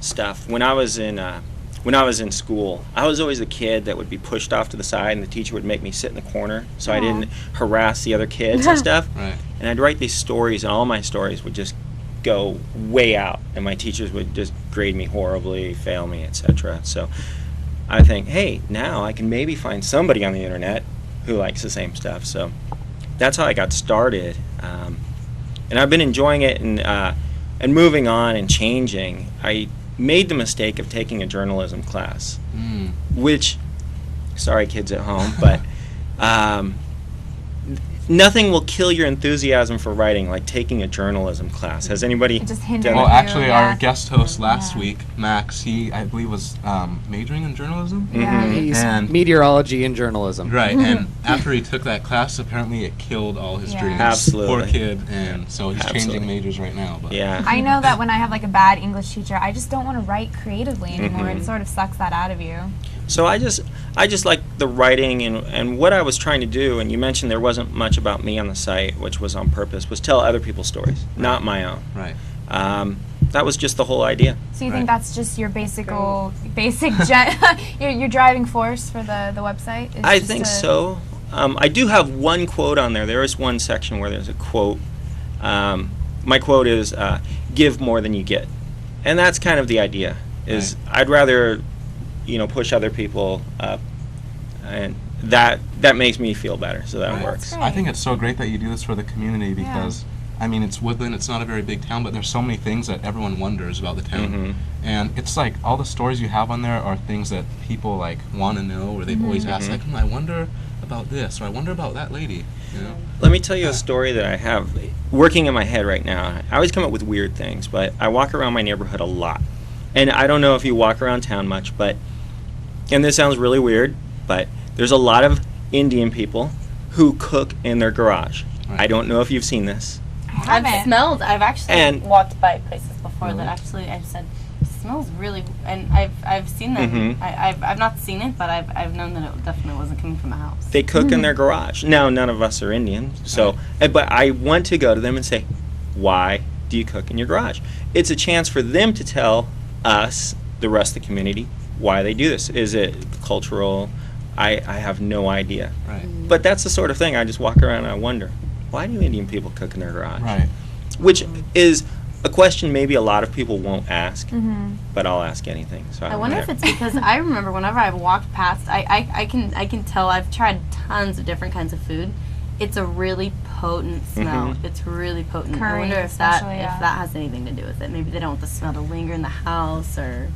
stuff. When I was in school, I was always the kid that would be pushed off to the side, and the teacher would make me sit in the corner so I didn't harass the other kids and stuff. Right. And I'd write these stories, and all my stories would just go way out, and my teachers would just grade me horribly, fail me, etc. So I think, hey, now I can maybe find somebody on the internet who likes the same stuff. So that's how I got started, and I've been enjoying it and moving on and changing. made the mistake of taking a journalism class, which, sorry kids at home, but nothing will kill your enthusiasm for writing like taking a journalism class. Has anybody It just done hindered that? Well, you, actually, yeah. our guest host last week, Max, he, I believe, was majoring in journalism. Yeah. He's And- meteorology and journalism. Right, and after he took that class, apparently it killed all his Yeah. dreams. Absolutely. Poor kid, and so he's Absolutely. changing majors right now. But Yeah. I know that when I have like a bad English teacher, I just don't want to write creatively anymore. It sort of sucks that out of you. So I just like the writing and what I was trying to do, and you mentioned there wasn't much about me on the site, which was on purpose, was tell other people's stories, not my own. Right. That was just the whole idea. So you Right. think that's just your basic your driving force for the website? Is I just think to- so. I do have one quote on there. There is one section where there's a quote. My quote is, give more than you get. And that's kind of the idea, is I'd rather, push other people up, and that makes me feel better, so that Right. works. That's I think it's so great that you do this for the community because, I mean, it's Woodland, it's not a very big town, but there's so many things that everyone wonders about the town. Mhm. And it's like all the stories you have on there are things that people like want to know, or they've always asked, like, I wonder about this, or I wonder about that lady. You know? Let me tell you a story that I have working in my head right now. I always come up with weird things, but I walk around my neighborhood a lot. And I don't know if you walk around town much, but, and this sounds really weird, but there's a lot of Indian people who cook in their garage. Right. I don't know if you've seen this. I've actually And- walked by places before Really? that actually I've said, smells really, and I've seen them. Mhm. I've not seen it, but I've known that it definitely wasn't coming from a house. They cook in their garage. Now, none of us are Indian, so, but I want to go to them and say, why do you cook in your garage? It's a chance for them to tell us, the rest of the community, why they do this. Is it cultural? I have no idea. Right. But that's the sort of thing I just walk around and I wonder, why do Indian people cook in their garage? Right. Which is a question maybe a lot of people won't ask, but I'll ask anything. So I wonder if it's because I remember whenever I've walked past, I can tell I've tried tons of different kinds of food. It's a really potent smell. It's really potent. I Curry wonder if that especially, yeah. if that has anything to do with it. Maybe they don't want the smell to linger in the house, or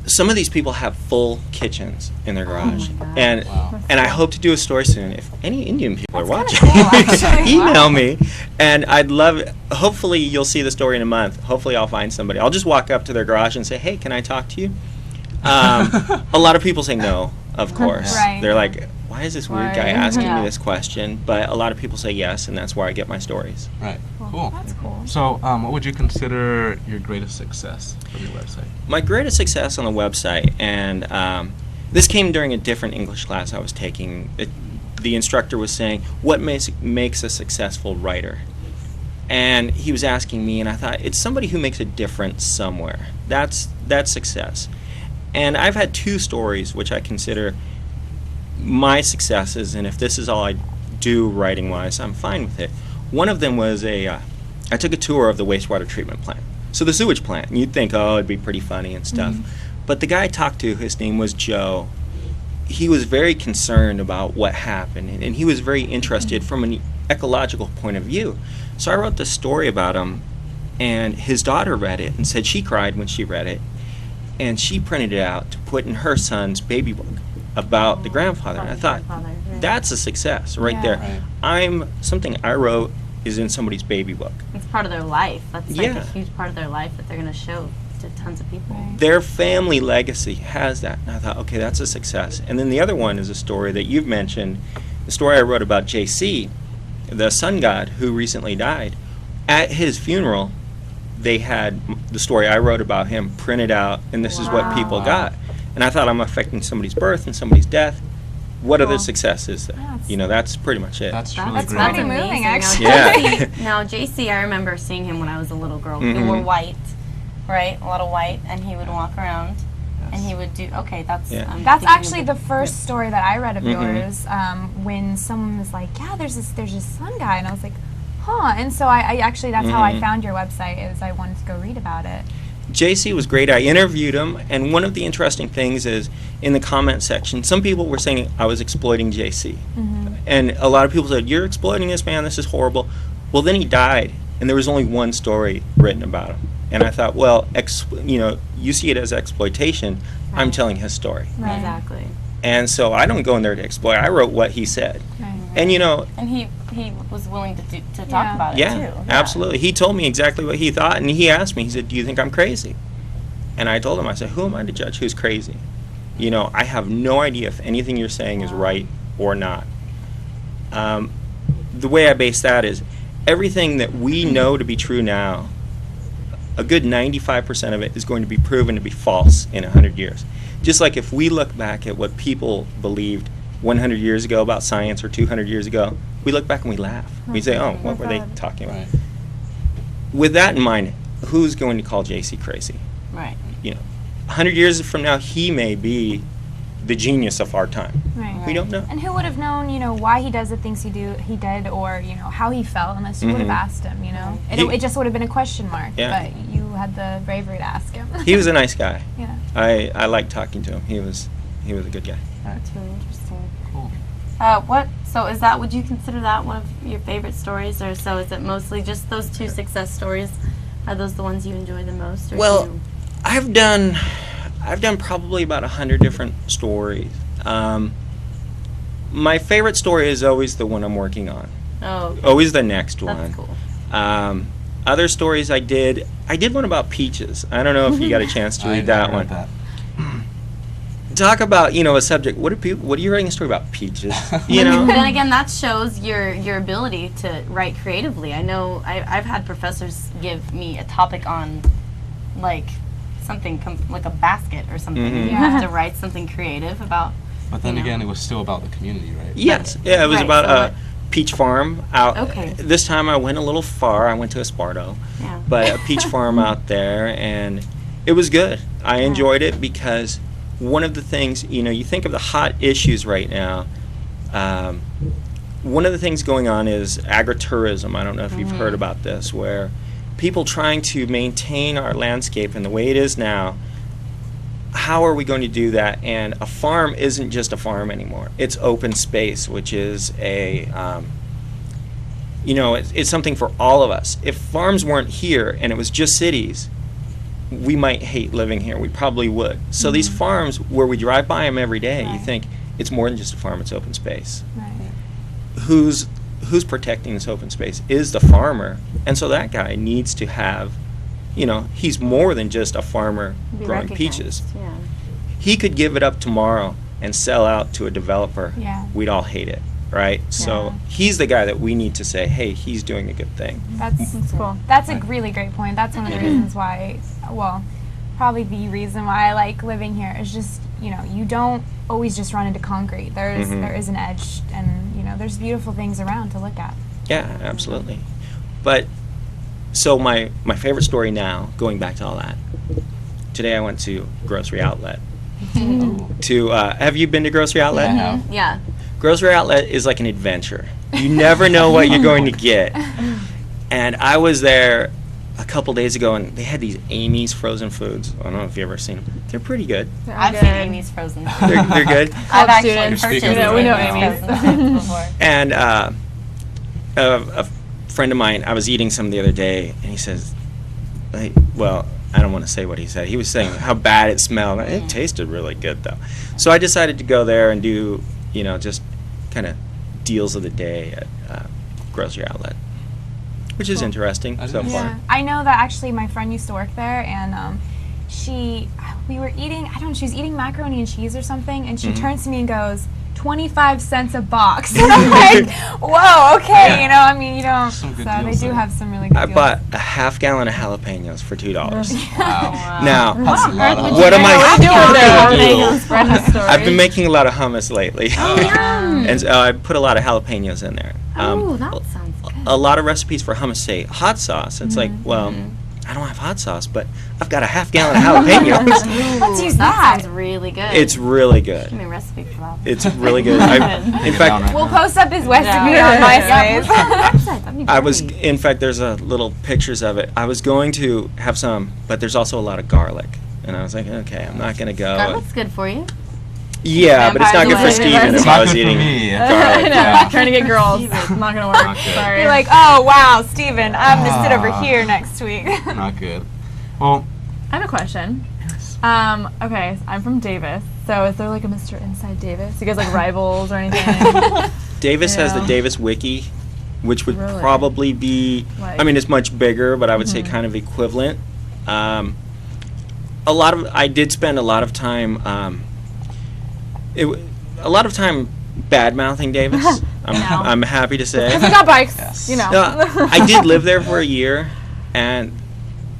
some of these people have full kitchens in their garage, my gosh. and Wow. and I hope to do a story soon. If any Indian people are That's watching, kinda cool, actually. email me, and I'd love. Hopefully, you'll see the story in a month. Hopefully, I'll find somebody. I'll just walk up to their garage and say, "Hey, can I talk to you?" A lot of people say no, of course. Right. They're like, "Why is this weird guy asking Yeah. me this question?" But a lot of people say yes, and that's where I get my stories. Right. Cool. That's cool. So, what would you consider your greatest success for your website? My greatest success on the website, and this came during a different English class I was taking. The instructor was saying, what makes a successful writer? And he was asking me, and I thought, it's somebody who makes a difference somewhere. That's success. And I've had two stories which I consider my successes, and if this is all I do writing-wise, I'm fine with it. One of them was I took a tour of the wastewater treatment plant. So the sewage plant, and you'd think, oh, it'd be pretty funny and stuff. But the guy I talked to, his name was Joe. He was very concerned about what happened, and he was very interested from an ecological point of view. So I wrote this story about him, and his daughter read it and said she cried when she read it, and she printed it out to put in her son's baby book about the grandfather. And I thought, that's a success right Yeah. there. Right. Something I wrote is in somebody's baby book. it's part of their life. That's like Yeah. a huge part of their life that they're going to show to tons of people. Their family legacy has that. And I thought, okay, that's a success. And then the other one is a story that you've mentioned, the story I wrote about JC, the sun god who recently died. At his funeral, they had the story I wrote about him printed out, and this is what people Wow. got. And I thought, I'm affecting somebody's birth and somebody's death. What other Cool. success is there? That's- That's pretty much it. That's truly That's great. pretty moving, Now, actually. Yeah. JC, now, JC, I remember seeing him when I was a little girl. He wore Mhm. white, right? A lot of white, and he would walk around, and he would do. Okay, that's. Yeah. I'm That's thinking of actually the first story that I read of Mhm. yours. When someone was like, "Yeah, there's this sun guy," and I was like, "Huh." And so I actually that's how I Mhm. found your website. Is I wanted to go read about it. JC was great. I interviewed him, and one of the interesting things is in the comment section, some people were saying I was exploiting JC. And a lot of people said, "You're exploiting this man, this is horrible." Well, then he died, and there was only one story written about him. And I thought, well, you see it as exploitation. I'm Right. telling his story. Right. Exactly. And so I don't go in there to exploit. I wrote what he said. Right. And And he was willing to talk Yeah. about it yeah, too. Yeah. absolutely. He told me exactly what he thought, and he asked me, he said, do you think I'm crazy? And I told him, I said, who am I to judge who's crazy? I have no idea if anything you're saying is right or not. The way I base that is everything that we know to be true now, a good 95% of it is going to be proven to be false in 100 years. Just like if we look back at what people believed 100 years ago about science or 200 years ago, we look back and we laugh. We say, oh, what were they talking about? Right. With that in mind, who's going to call JC crazy? Right. 100 years from now, he may be the genius of our time. Right. We don't know. And who would have known, why he does the things he did, or how he felt, unless you would have asked him, It just would have been a question mark. Yeah. But you had the bravery to ask him. He was a nice guy. Yeah. I liked talking to him. He was a good guy. That's really interesting. Cool. Would you consider that one of your favorite stories, or so is it mostly just those two success stories? Are those the ones you enjoy the most? Or Well, do you- I've done probably about 100 different stories. My favorite story is always the one I'm working on. oh, Always the next one. that's cool. Other stories I did one about peaches. I don't know if you got a chance to read that one. Talk about a subject. What are you writing a story about? Peaches. But then again, that shows your ability to write creatively. I know I've had professors give me a topic on like something like a basket or something. Mhm. You have to write something creative about. But then again, it was still about the community, right? Yes. Yeah, it was Right, about so a what- peach farm out. Okay. This time I went a little far. I went to Esparto. Yeah. But a peach farm out there, and it was good. I enjoyed it because one of the things, you think of the hot issues right now. One of the things going on is agritourism. I don't know if you've heard about this, where people trying to maintain our landscape and the way it is now. How are we going to do that? And a farm isn't just a farm anymore. It's open space, which is it's something for all of us. If farms weren't here and it was just cities, we might hate living here. We probably would. So these farms, where we drive by them every day, you think it's more than just a farm. It's open space. Right. Who's protecting this open space is the farmer, and so that guy needs to have, he's more than just a farmer Be growing recognized, peaches. Yeah. He could give it up tomorrow and sell out to a developer. Yeah. We'd all hate it, right? So he's the guy that we need to say, hey, he's doing a good thing. That's cool. That's a really great point. That's one of the reasons why, probably the reason why I like living here is just, you don't always just run into concrete. There is an edge, and there's beautiful things around to look at. Yeah, absolutely. But so my favorite story now, going back to all that. Today I went to Grocery Outlet. Have you been to Grocery Outlet? I have. Yeah. Grocery Outlet is like an adventure. You never know what you're going to get. And I was there a couple days ago, and they had these Amy's frozen foods. I don't know if you've ever seen them. They're pretty good. I've seen Amy's Frozen. They're good. I've actually students. purchased We know Amy's Frozen before. And a friend of mine, I was eating some the other day, and he says, well, I don't want to say what he said. He was saying how bad it smelled. It tasted really good, though. So I decided to go there and do, just kind of deals of the day at Grocery Outlet, which is interesting so far. I know that actually my friend used to work there, and we were eating, I don't know, she was eating macaroni and cheese or something, and she turns to me and goes, 25 cents a box. And I'm like, whoa, okay, you don't, Some good so they deals do there. have some really good I deals. bought a half gallon of jalapenos for $2. Wow. Now, That's a lot of what am I Brenda story. I've been making a lot of hummus lately. Yum. And so I put a lot of jalapenos in there. Oh, that sounds good. A lot of recipes for hummus say hot sauce. It's like, well, I don't have hot sauce, but I've got a half gallon of jalapenos. Let's use That that. sounds really good. It's really Give good. me a recipe for that. It's really good. In fact, We'll post up his recipe Yeah. on Yeah, MySpace. That'd be I was, great. in fact, there's a little pictures of it. I was going to have some, but there's also a lot of garlic. And I was like, okay, I'm not going to go. Garlic's good for you. Yeah, but it's not good for Vampires Steven away. if I was eating me. garlic. I know, trying to get girls. It's not gonna work. Not good. Sorry. You're like, oh wow, Steven, I'm gonna sit over here next week. Not good. Well, I have a question. yes. Okay, so I'm from Davis. So is there like a Mr. Inside Davis? You guys like rivals or anything? Davis has the Yeah. Davis Wiki, which would Really? probably be, Like- I mean, it's much bigger, but I would say kind of equivalent. I did spend a lot of time, bad mouthing Davis. I'm happy to say. Because we got bikes, Yes. you know. I did live there for a year, and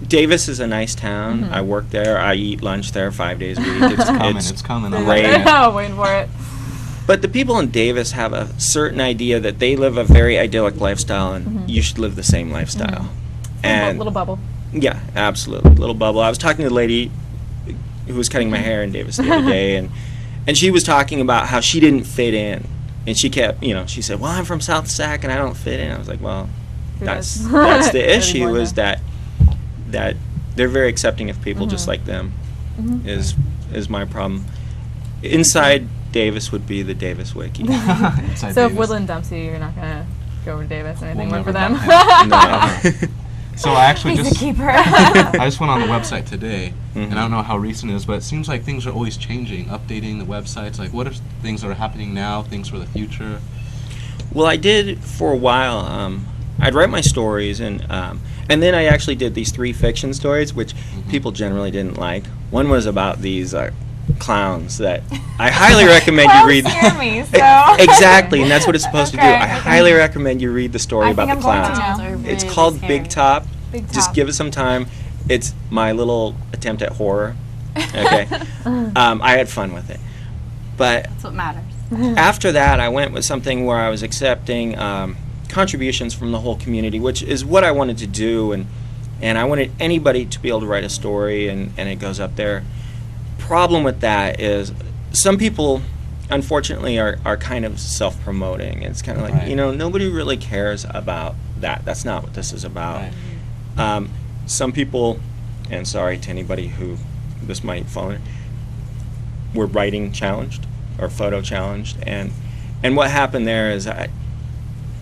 Davis is a nice town. I work there. I eat lunch there 5 days a week. It's coming. I'm great. liking it. Oh, waiting for it. But the people in Davis have a certain idea that they live a very idyllic lifestyle, and you should live the same lifestyle. And Little bubble. yeah, absolutely, little bubble. I was talking to the lady who was cutting my hair in Davis the other day, and she was talking about how she didn't fit in, and she kept, she said, "Well, I'm from South Sac and I don't fit in." I was like, "Well, Who that's does? that's the Really issue more is than- that they're very accepting of people just like them." Is my problem. Inside Davis would be the Davis Wiki. Inside So if Davis. Woodland dumps you, you're not gonna go over to Davis or anything. We'll One for never them. dump him. No. So I actually He's a just keeper. I just went on the website today, and Mhm. I don't know how recent it is, but it seems like things are always changing, updating the websites. Like, what are things that are happening now? Things for the future? Well, I did for a while. I'd write my stories, and then I actually did these 3 fiction stories, which people generally didn't like. One was about these clowns that I highly recommend you read. Scare me, so. Exactly, and that's what it's supposed to do. Okay, I okay. highly recommend you read the story I about think the I'm going to clowns. now. It's called Big Top. Big Just Top. give it some time. It's my little attempt at horror. Okay, I had fun with it, but That's what matters. after that, I went with something where I was accepting contributions from the whole community, which is what I wanted to do, and I wanted anybody to be able to write a story, and it goes up there. Problem with that is some people, unfortunately, are kind of self-promoting. It's kind of like, Right. nobody really cares about that. That's not what this is about. Some people, and sorry to anybody who this might fall in, were writing challenged or photo challenged, and what happened there is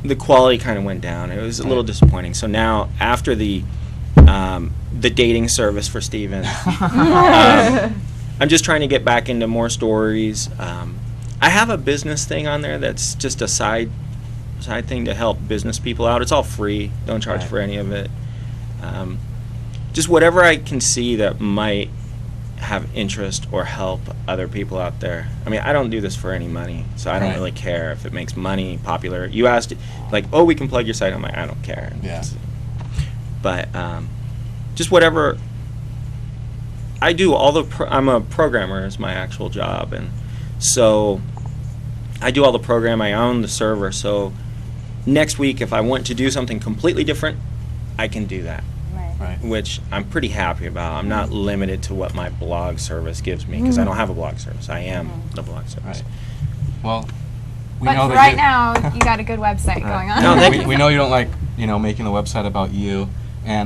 the quality kind of went down. It was a little disappointing. So now, after the dating service for Steven, I'm just trying to get back into more stories. I have a business thing on there that's just a side thing to help business people out. It's all free. Don't charge for any of it. Just whatever I can see that might have interest or help other people out there. I mean, I don't do this for any money, so I don't Right. really care if it makes money, popular. You asked, like, oh, we can plug your site. I'm like, I don't care. Yeah. But just whatever. I do all the. I'm a programmer is my actual job, and so I do all the program. I own the server. So next week, if I want to do something completely different, I can do that, Right. which I'm pretty happy about. I'm not limited to what my blog service gives me because I don't have a blog service. I am the blog service. Right. Well, we But know that right you, now, you got a good website going on. No, thank you. we know you don't like making the website about you,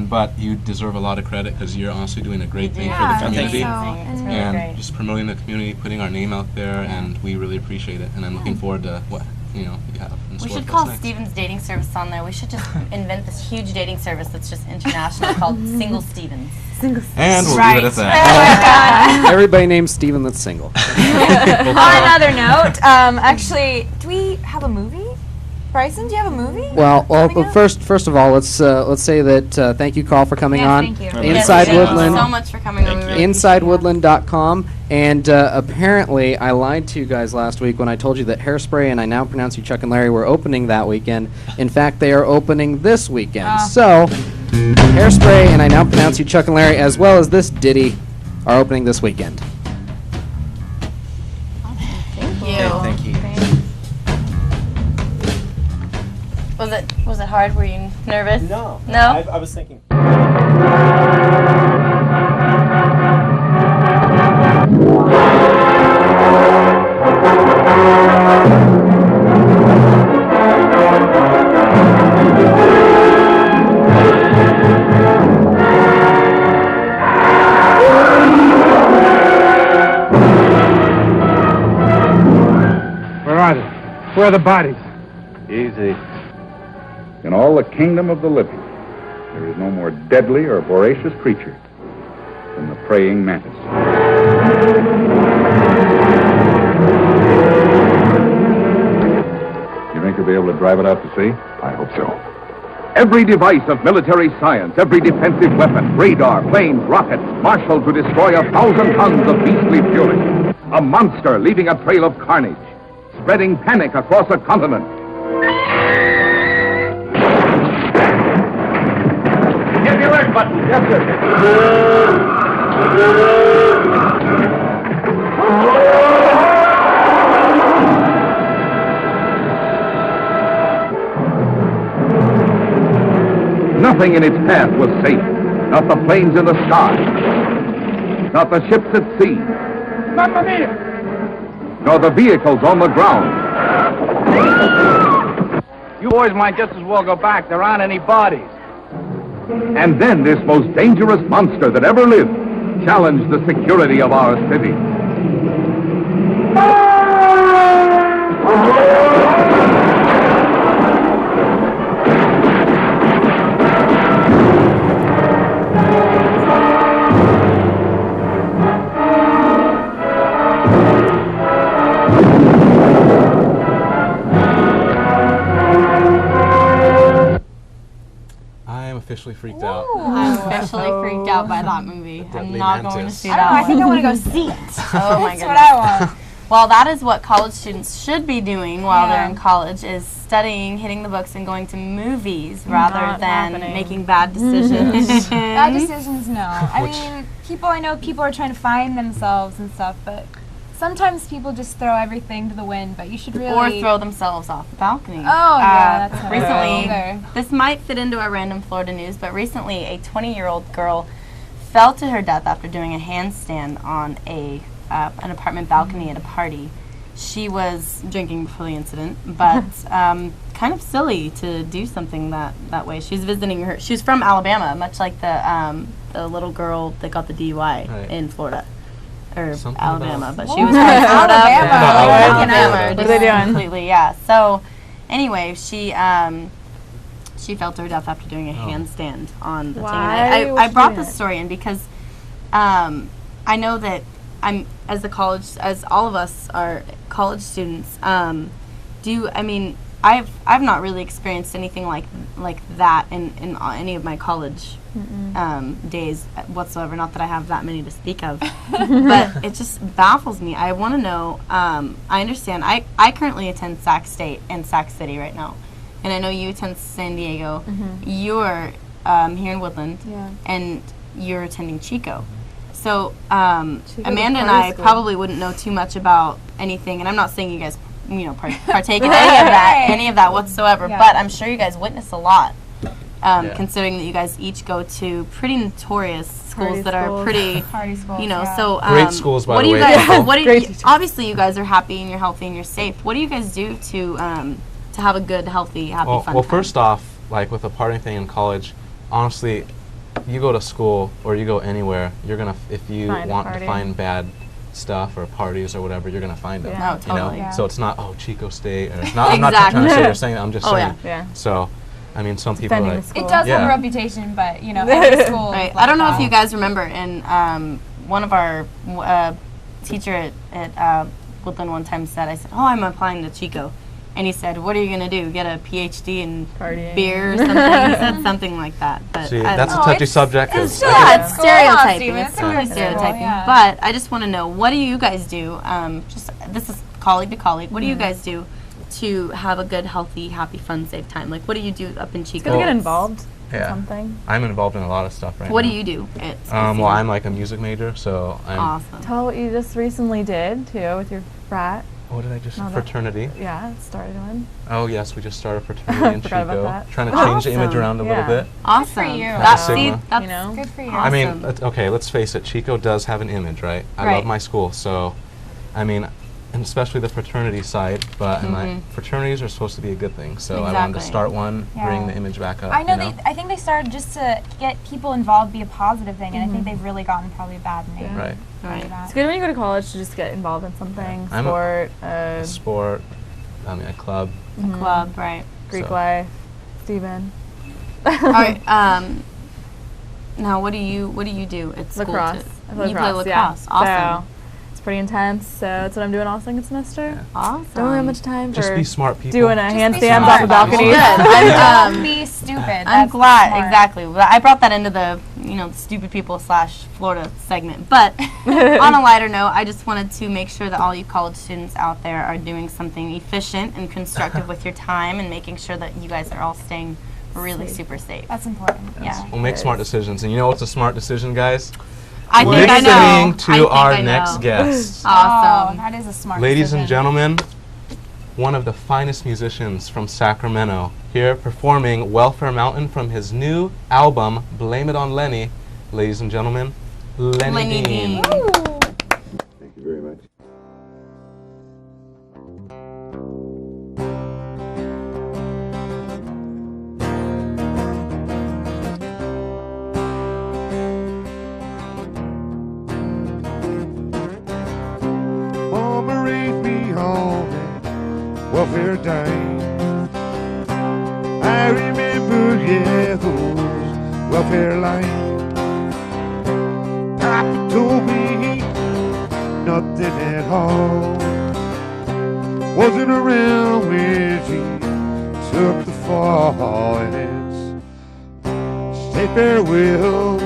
but you deserve a lot of credit because you're honestly doing a great thing Yeah, for the thank community. you. It's really And great. just promoting the community, putting our name out there, and we really appreciate it. And I'm looking forward to what you have in We store should for call us next. Steven's dating service on there. We should just invent this huge dating service that's just international called Single Stevens. And we'll Right. leave it at that. Everybody named Steven that's single. On another note, actually, do we have a movie? Bryson, do you have a movie? Well, coming up? first of all, let's say that thank you, Carl, for coming Yes, on. thank you. Inside Thank you Woodland. so much for coming over. We really InsideWoodland.com, and apparently I lied to you guys last week when I told you that Hairspray and I Now Pronounce You Chuck and Larry were opening that weekend. In fact, they are opening this weekend. Ah. So, Hairspray and I Now Pronounce You Chuck and Larry, as well as this ditty, are opening this weekend. Thank you. Okay, thank you. Was it hard? Were you nervous? No. No? I was thinking. Where are they? Where are the bodies? Easy. In all the kingdom of the living, there is no more deadly or voracious creature praying mantis. You think you'll be able to drive it out to sea? I hope so. Every device of military science, every defensive weapon, radar, planes, rockets, marshaled to destroy 1,000 tons of beastly fury. A monster leaving a trail of carnage, spreading panic across a continent. Hit the alert button. Yes, sir. Nothing in its path was safe. Not the planes in the sky. Not the ships at sea. Mamma mia! Nor the vehicles on the ground. You boys might just as well go back. There aren't any bodies. And then this most dangerous monster that ever lived challenged the security of our city. Officially freaked out. I'm officially freaked out by that movie. I'm Deadly not Mantis. going to see I don't know. that. I think I want to go see it. Oh my That's goodness. what I want. Well, that is what college students should be doing while they're Yeah. in college, is studying, hitting the books, and going to movies rather Not than happening. making bad decisions. Bad decisions, no. I mean, I know people are trying to find themselves and stuff, but sometimes people just throw everything to the wind, but you should really... Or throw themselves off the balcony. Oh, yeah, that's recently, there. this might fit into our random Florida news, but recently a 20-year-old girl fell to her death after doing a handstand on an apartment balcony at a party. She was drinking before the incident, but kind of silly to do something that way. She was visiting her. She was from Alabama, much like the little girl that got the DUI Right. in Florida. Or Something Alabama, about- but she was from Florida. Alabama. Alabama. What are they doing? Completely, yeah. So, anyway, she fell to her death after doing a handstand on the thing. Why And would I she brought do this it? story in because I know that as all of us are college students. I've not really experienced anything like that in any of my college days whatsoever. Not that I have that many to speak of, but it just baffles me. I want to know. I understand. I currently attend Sac State and Sac City right now, and I know you attend San Diego. You're here in Woodland, and you're attending Chico. So Amanda and I probably wouldn't know too much about anything, and I'm not saying you guys, partake in any of that whatsoever. Yeah. But I'm sure you guys witness a lot, Yeah. considering that you guys each go to pretty notorious schools Party that are schools. pretty, Party schools, So Great schools, by what the do you way, guys? people. What do Great you? teachers. Obviously, you guys are happy and you're healthy and you're safe. What do you guys do to have a good, healthy, happy, fun Well, time? first off, like with the partying thing in college, honestly, you go to school or you go anywhere, you're gonna if you Find a want to party. find bad stuff or parties or whatever, you're gonna find them. Yeah. Oh, totally. Yeah. So it's not Chico State or it's not. I'm not trying to say Exactly. you're saying that. I'm just Oh, saying. Yeah. So, I mean, some people Defending like. the school. It does have Yeah. a reputation, but, every school... Right. is I don't know like if you that. guys remember, in one of our teacher at Woodland one time said, I said, "Oh, I'm applying to Chico," and he said, "What are you gonna do? Get a PhD in Partying. beer or something?" He said something like that. But See, I that's a don't know. touchy subject. 'cause It's I yeah, think- it's School, stereotyping. Steven. It's It's a totally good school, stereotyping. yeah. But I just want to know, what do you guys do? Just this is colleague to colleague. What do you guys do to have a good, healthy, happy, fun, safe time? Like, what do you do up in Chico? Good to get involved in Yeah. something. I'm involved in a lot of stuff right What now. do you do at Well, I'm like a music major, so I'm. awesome. Tell what you just recently did too with your frat. What did I just? No, that- Fraternity. Yeah, started one. Oh yes, we just started a fraternity in Forgot about Chico. that. Trying to change the image Awesome. around a little Yeah. bit. Awesome. you. That's, Sigma. see, that's You know? Good for you. I mean, Awesome. okay, let's face it, Chico does have an image, right? I Right. love my school, so, I mean, and especially the fraternity side, but and like, fraternities are supposed to be a good thing, so I wanted to Exactly. start one, bring Yeah. the image back up. I know, you know? I think they started just to get people involved, be a positive thing, and I think they've really gotten probably a bad name. Right. Right. It's good when you go to college to just get involved in something. I'm a- Sport, A sport, I mean, a club. club, right? Greek so- life, Steven. All right. Now, what do you do at school? Lacrosse. I play You play lacrosse, yeah. lacrosse. Awesome. So it's pretty intense. So that's what I'm doing all second semester. Awesome. Don't really have much time Just for be smart people. doing a be handstand smart. off the balcony. Good. Don't be stupid. I'm That's glad, smart. exactly. Well, I brought that into the, stupid people / Florida segment. But on a lighter note, I just wanted to make sure that all you college students out there are doing something efficient and constructive with your time and making sure that you guys are all staying really super safe. That's important. Yeah. We'll make smart decisions. And you know what's a smart decision, guys? I think I know. Listening to our next guest. Awesome. Oh, that is a smart Ladies decision. and gentlemen, one of the finest musicians from Sacramento, here performing Welfare Mountain from his new album, Blame It on Lenny. Ladies and gentlemen, Lenny Dean. Thank you very much. Mama raised me on a welfare dime. I remember, yeah, those welfare lines. Papa told me nothing at all. Wasn't around when she took the fall, and it's say farewell,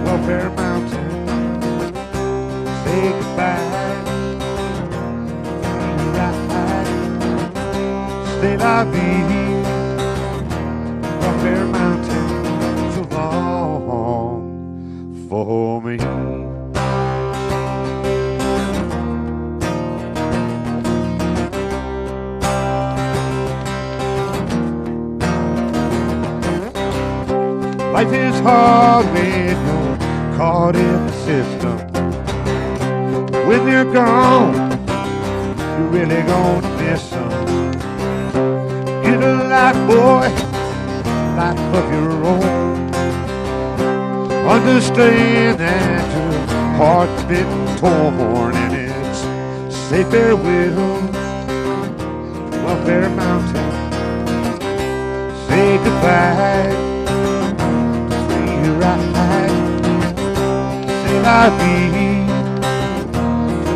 Welfare Mountain. Say goodbye, right. Stay la vie, Welfare Mountain, so long for me. Life is hard when you're caught in the system. When they're gone, you're really gonna miss them. Get a life, boy, life of your own. Understand that your heart's been torn, and it's say farewell, Welfare Mountain. Say goodbye, free your ride. Say la vie,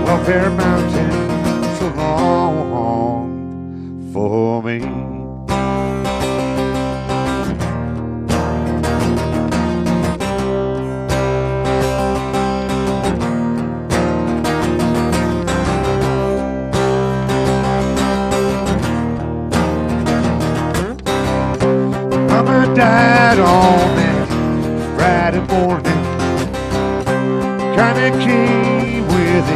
Welfare Mountain, so long for me. Mama died on that Friday morning. Kinda came with a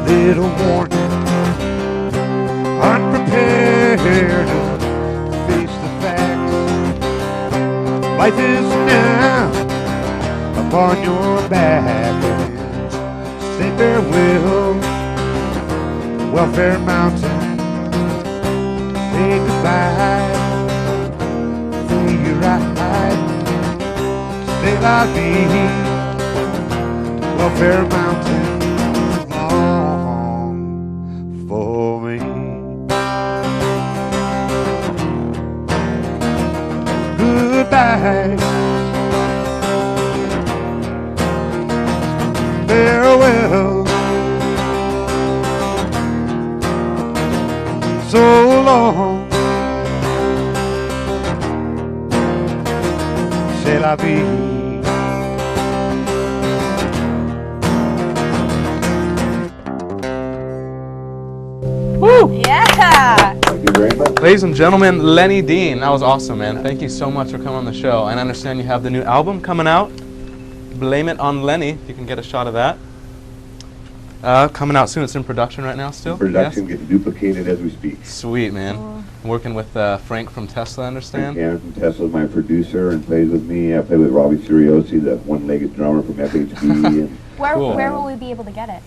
little warning. Unprepared to face the facts. Life is now upon your back. Say farewell, Welfare Mountain. Say goodbye, free your ride. Say la vie, Welfare Mountain, long for me. Goodbye, farewell, so long, c'est la vie. Yeah. Thank you very much. Ladies and gentlemen, Lenny Dean. That was awesome, man. Thank you so much for coming on the show. And I understand you have the new album coming out, Blame It on Lenny. If you can get a shot of that. Coming out soon. It's in production right now still? Production Yes? gets duplicated as we speak. Sweet, man. Working with Frank from Tesla, I understand? Aaron from Tesla is my producer and plays with me. I play with Robbie Suriosi, the one-legged drummer from FHB. And, Cool. Where will we be able to get it?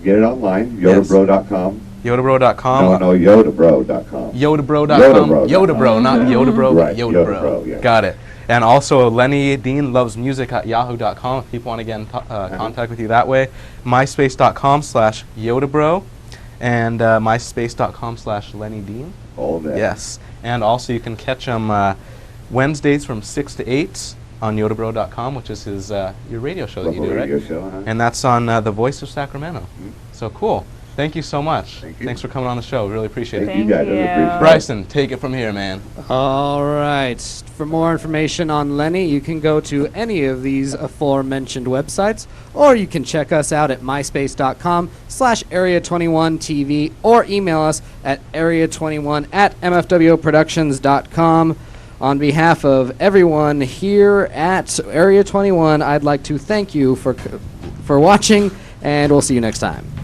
get it online, yodabro.com. Yodabro.com. No, yodabro.com. Yodabro.com. Yodabro, not Yodabro, Right, Yodabro. Yodabro, yeah. Got it. And also, Lenny Dean loves music at yahoo.com. If people want to get in contact with you that way, myspace.com/Yodabro and myspace.com/Lenny Dean. All of that. Yes. And also, you can catch them Wednesdays from 6 to 8 on yodabro.com, which is his your radio show that you do, Radio right? show, huh? And that's on The Voice of Sacramento. So cool. Thank you so much. Thank you. Thanks for coming on the show. Really appreciate Thank it. you guys. I you. appreciate it. Bryson, take it from here, man. All right. For more information on Lenny, you can go to any of these aforementioned websites, or you can check us out at myspace.com/area21tv, or email us at area21@mfwoproductions.com. On behalf of everyone here at Area 21, I'd like to thank you for watching, and we'll see you next time.